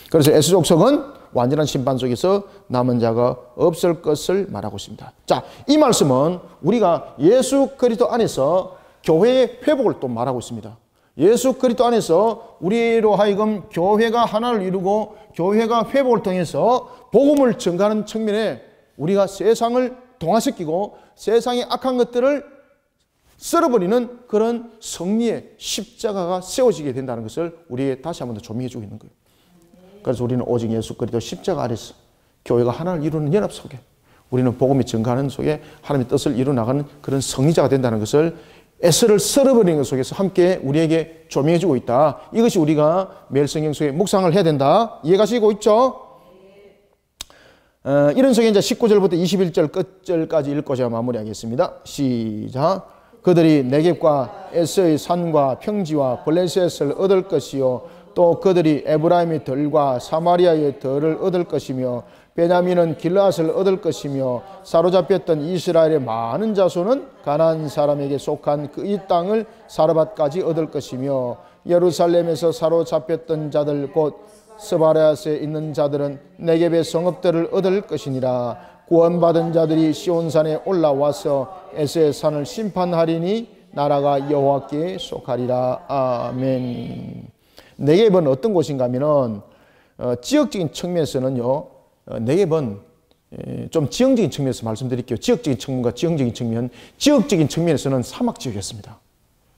[SPEAKER 1] 그래서 에세 족속은 완전한 심판 속에서 남은 자가 없을 것을 말하고 있습니다. 자, 이 말씀은 우리가 예수 그리스도 안에서 교회의 회복을 또 말하고 있습니다. 예수 그리스도 안에서 우리로 하여금 교회가 하나를 이루고 교회가 회복을 통해서 복음을 전가하는 측면에 우리가 세상을 동화시키고 세상의 악한 것들을 썰어버리는 그런 승리의 십자가가 세워지게 된다는 것을 우리에게 다시 한 번 더 조명해 주고 있는 거예요. 그래서 우리는 오직 예수 그리스도 십자가 아래서 교회가 하나를 이루는 연합 속에 우리는 복음이 증가하는 속에 하나님의 뜻을 이루어 나가는 그런 승리자가 된다는 것을 에스를 썰어버리는 것 속에서 함께 우리에게 조명해 주고 있다. 이것이 우리가 매일 성경 속에 묵상을 해야 된다. 이해가시고 있죠? 이런 속에 이제 19절부터 21절 끝절까지 읽고 제가 마무리하겠습니다. 시작. 그들이 네겝과 에스의 산과 평지와 블레셋을 얻을 것이요 또 그들이 에브라임의 들과 사마리아의 들을 얻을 것이며 베냐민은 길앗을 얻을 것이며 사로잡혔던 이스라엘의 많은 자손은 가나안 사람에게 속한 그 이 땅을 사르밧까지 얻을 것이며 예루살렘에서 사로잡혔던 자들 곧 스바랴스에 있는 자들은 네겝의 성읍들을 얻을 것이니라. 구원받은 자들이 시온산에 올라와서 에스의 산을 심판하리니 나라가 여호와께 속하리라. 아멘. 네겝은 어떤 곳인가 하면은 지역적인 측면에서는요, 네겝은 좀 지형적인 측면에서 말씀드릴게요. 지역적인 측면과 지형적인 측면. 지역적인 측면에서는 사막 지역이었습니다.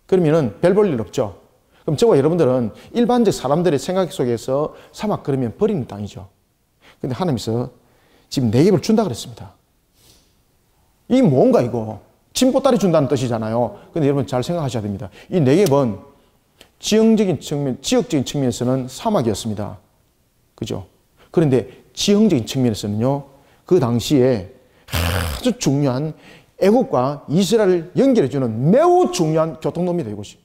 [SPEAKER 1] 그러면은 별 볼 일 없죠. 그럼 저와 여러분들은 일반적 사람들의 생각 속에서 사막 그러면 버리는 땅이죠. 근데 하나님께서 지금 네겝을 준다 그랬습니다. 이게 뭔가 이거 진보따리 준다는 뜻이잖아요. 근데 여러분 잘 생각하셔야 됩니다. 이 네겝은 지형적인 측면, 지역적인 측면에서는 사막이었습니다. 그죠? 그런데 지형적인 측면에서는요, 그 당시에 아주 중요한 애국과 이스라엘을 연결해주는 매우 중요한 교통로입니다, 이곳이.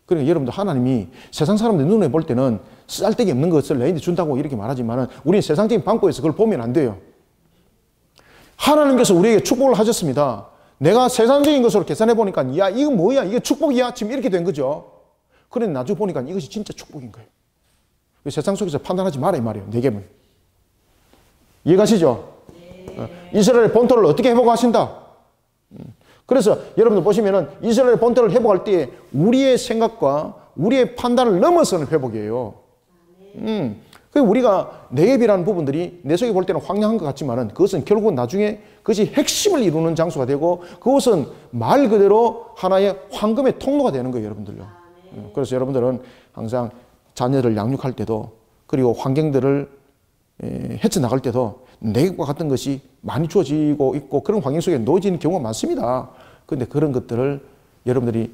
[SPEAKER 1] 그러니까 여러분들 하나님이 세상 사람들 눈에 볼 때는 쓸데기 없는 것을 너희한테 준다고 이렇게 말하지만 우리는 세상적인 방법에서 그걸 보면 안 돼요. 하나님께서 우리에게 축복을 하셨습니다. 내가 세상적인 것으로 계산해 보니까 야 이거 뭐야 이게 축복이야 지금 이렇게 된 거죠. 그런데 나중에 보니까 이것이 진짜 축복인 거예요. 세상 속에서 판단하지 마라 이 말이에요. 네겝은. 이해가시죠? 네. 이스라엘의 본토를 어떻게 회복하신다? 그래서 여러분들 보시면은 이스라엘의 본토를 회복할 때 우리의 생각과 우리의 판단을 넘어서는 회복이에요. 우리가 네겝이라는 부분들이 내 속에 볼 때는 황량한 것 같지만은 그것은 결국 나중에 그것이 핵심을 이루는 장소가 되고 그것은 말 그대로 하나의 황금의 통로가 되는 거예요, 여러분들요. 그래서 여러분들은 항상 자녀를 양육할 때도 그리고 환경들을 헤쳐나갈 때도 네겝과 같은 것이 많이 주어지고 있고 그런 환경 속에 놓여지는 경우가 많습니다. 그런데 그런 것들을 여러분들이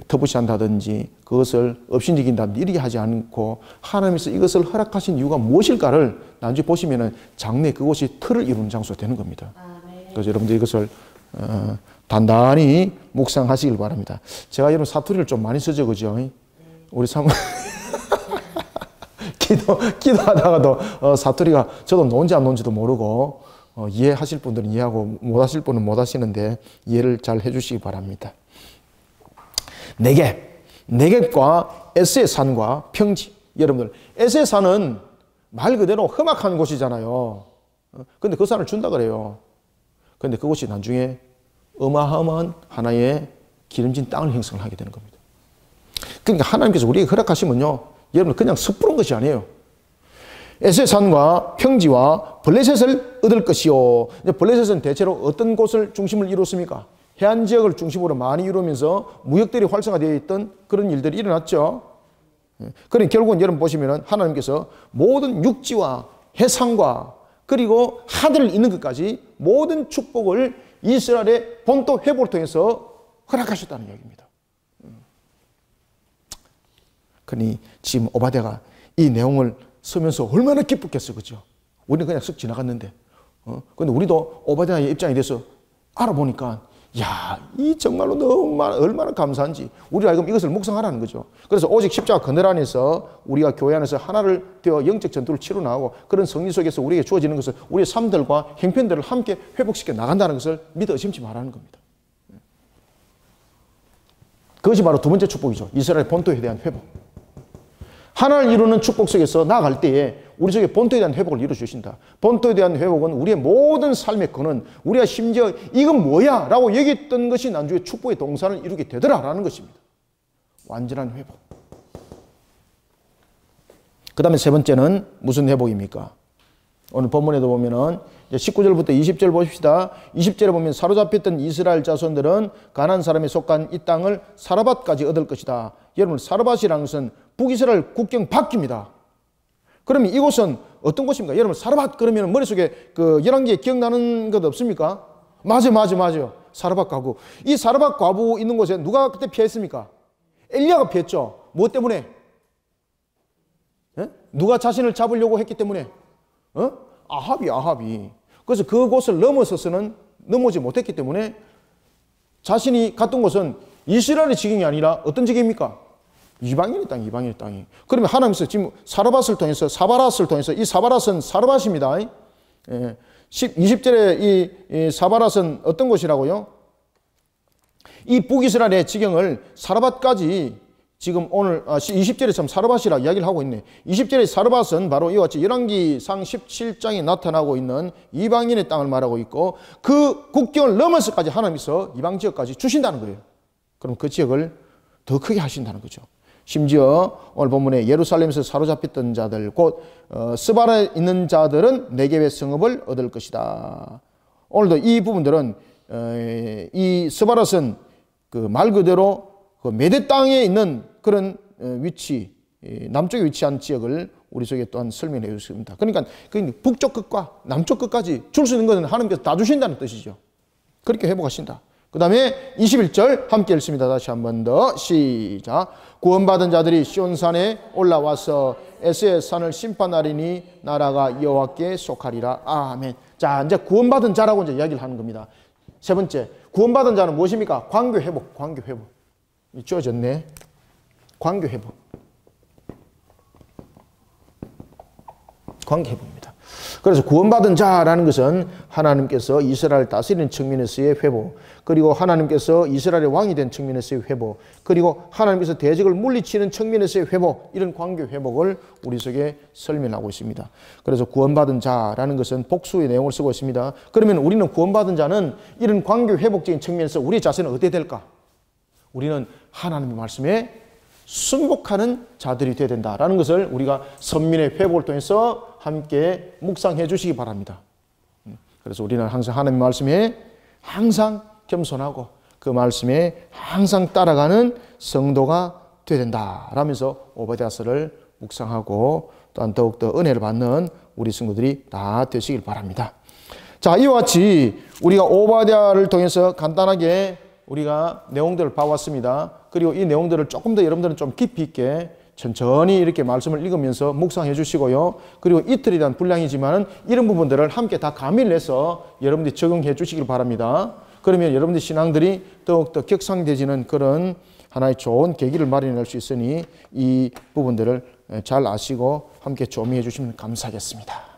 [SPEAKER 1] 터부시한다든지 그것을 업신여긴다든지 이렇게 하지 않고 하나님께서 이것을 허락하신 이유가 무엇일까를 나중에 보시면은 장래 그곳이 틀을 이루는 장소가 되는 겁니다. 그래서 여러분들 이것을 단단히 묵상하시길 바랍니다. 제가 여러분 사투리를 좀 많이 쓰죠, 그죠? 우리 사모 기도하다가도 사투리가 저도 논지 안 논지도 모르고 이해하실 분들은 이해하고 못하실 분은 못하시는데 이해를 잘 해주시기 바랍니다. 네겝과 에스의 산과 평지. 여러분들 에스의 산은 말 그대로 험악한 곳이잖아요. 근데 그 산을 준다 그래요. 근데 그곳이 나중에 어마어마한 하나의 기름진 땅을 형성을 하게 되는 겁니다. 그러니까 하나님께서 우리에게 허락하시면요, 여러분 그냥 섣부른 것이 아니에요. 에스의 산과 평지와 블레셋을 얻을 것이요. 블레셋은 대체로 어떤 곳을 중심을 이뤘습니까? 해안 지역을 중심으로 많이 이루면서 무역들이 활성화되어 있던 그런 일들이 일어났죠. 그러니 결국은 여러분 보시면은 하나님께서 모든 육지와 해상과 그리고 하늘을 잇는 것까지 모든 축복을 이스라엘의 본토 회복을 통해서 허락하셨다는 이야기입니다. 그러니 지금 오바댜가 이 내용을 쓰면서 얼마나 기뻤겠어, 그죠? 우리는 그냥 쓱 지나갔는데, 근데 우리도 오바댜의 입장에 대해서 알아보니까, 야, 이 정말로 너무 얼마나 감사한지 우리가 지금 이것을 묵상하라는 거죠. 그래서 오직 십자가 그늘 안에서 우리가 교회 안에서 하나를 되어 영적 전투를 치러 나가고 그런 성리 속에서 우리에게 주어지는 것을 우리의 삶들과 형편들을 함께 회복시켜 나간다는 것을 믿어 의심치 말하는 겁니다. 그것이 바로 두 번째 축복이죠. 이스라엘 본토에 대한 회복. 하나를 이루는 축복 속에서 나아갈 때에 우리 속에 본토에 대한 회복을 이루어주신다. 본토에 대한 회복은 우리의 모든 삶의 근원, 우리가 심지어 이건 뭐야? 라고 여겼던 것이 나중에 축복의 동산을 이루게 되더라라는 것입니다. 완전한 회복. 그 다음에 세 번째는 무슨 회복입니까? 오늘 본문에도 보면은 19절부터 20절 보십시다. 20절에 보면 사로잡혔던 이스라엘 자손들은 가나안 사람에 속한 이 땅을 사르밧까지 얻을 것이다. 여러분, 사르밧이라는 것은 북이스라엘 국경 밖입니다. 그러면 이곳은 어떤 곳입니까? 여러분, 사르밧 그러면 머릿속에 그 열왕기에 기억나는 것 없습니까? 맞아요. 사르밧 과부. 이 사르밧 과부 있는 곳에 누가 그때 피했습니까? 엘리야가 피했죠. 무엇 때문에? 누가 자신을 잡으려고 했기 때문에? 아합이. 그래서 그곳을 넘어서서는 넘어오지 못했기 때문에 자신이 갔던 곳은 이스라엘의 지경이 아니라 어떤 지경입니까? 이방인의 땅이. 그러면 하나님께서 지금 사르밧을 통해서 이 사바랏은 사르밧입니다. 20절에 이 사바랏은 어떤 곳이라고요? 이 북이스라엘의 지경을 사르밧까지 지금 오늘 20절에 참 사르밧이라 이야기를 하고 있네. 20절의 사르밧은 바로 이와 같이 열왕기상 17장에 나타나고 있는 이방인의 땅을 말하고 있고 그 국경을 넘어서까지 하나님께서 이방 지역까지 주신다는 거예요. 그럼 그 지역을 더 크게 하신다는 거죠. 심지어 오늘 본문에 예루살렘에서 사로잡혔던 자들 곧 스바라에 있는 자들은 네겝의 성읍을 얻을 것이다. 오늘도 이 부분들은 이 스바랏은 그 말 그대로 그 메대 땅에 있는 그런 위치, 남쪽에 위치한 지역을 우리 속에 또한 설명해 주십니다. 그러니까 북쪽 끝과 남쪽 끝까지 줄 수 있는 것은 하나님께서 다 주신다는 뜻이죠. 그렇게 회복하신다. 그 다음에 21절 함께 읽습니다. 다시 한 번 더 시작. 구원받은 자들이 시온산에 올라와서 에스의 산을 심판하리니 나라가 여호와께 속하리라. 아멘. 자, 이제 구원받은 자라고 이제 이야기를 하는 겁니다. 세 번째, 구원받은 자는 무엇입니까? 관계 회복. 주어졌네. 관계 회복. 관계 회복입니다. 그래서 구원받은 자라는 것은 하나님께서 이스라엘 다스리는 측면에서의 회복, 그리고 하나님께서 이스라엘의 왕이 된 측면에서의 회복, 그리고 하나님께서 대적을 물리치는 측면에서의 회복, 이런 관계 회복을 우리 속에 설명하고 있습니다. 그래서 구원받은 자라는 것은 복수의 내용을 쓰고 있습니다. 그러면 우리는 구원받은 자는 이런 관계 회복적인 측면에서 우리 자신은 어떻게 될까? 우리는 하나님의 말씀에 순복하는 자들이 되어야 된다라는 것을 우리가 선민의 회복을 통해서 함께 묵상해 주시기 바랍니다. 그래서 우리는 항상 하나님의 말씀에 항상 겸손하고 그 말씀에 항상 따라가는 성도가 되어야 된다라면서 오바댜서를 묵상하고 또한 더욱더 은혜를 받는 우리 친구들이 다 되시길 바랍니다. 자, 이와 같이 우리가 오바댜를 통해서 간단하게 우리가 내용들을 봐왔습니다. 그리고 이 내용들을 조금 더 여러분들은 좀 깊이 있게 천천히 이렇게 말씀을 읽으면서 묵상해 주시고요. 그리고 이틀에 대한 분량이지만은 이런 부분들을 함께 다 가미를 해서 여러분들이 적응해 주시길 바랍니다. 그러면 여러분들 신앙들이 더욱더 격상되지는 그런 하나의 좋은 계기를 마련할 수 있으니 이 부분들을 잘 아시고 함께 조미해 주시면 감사하겠습니다.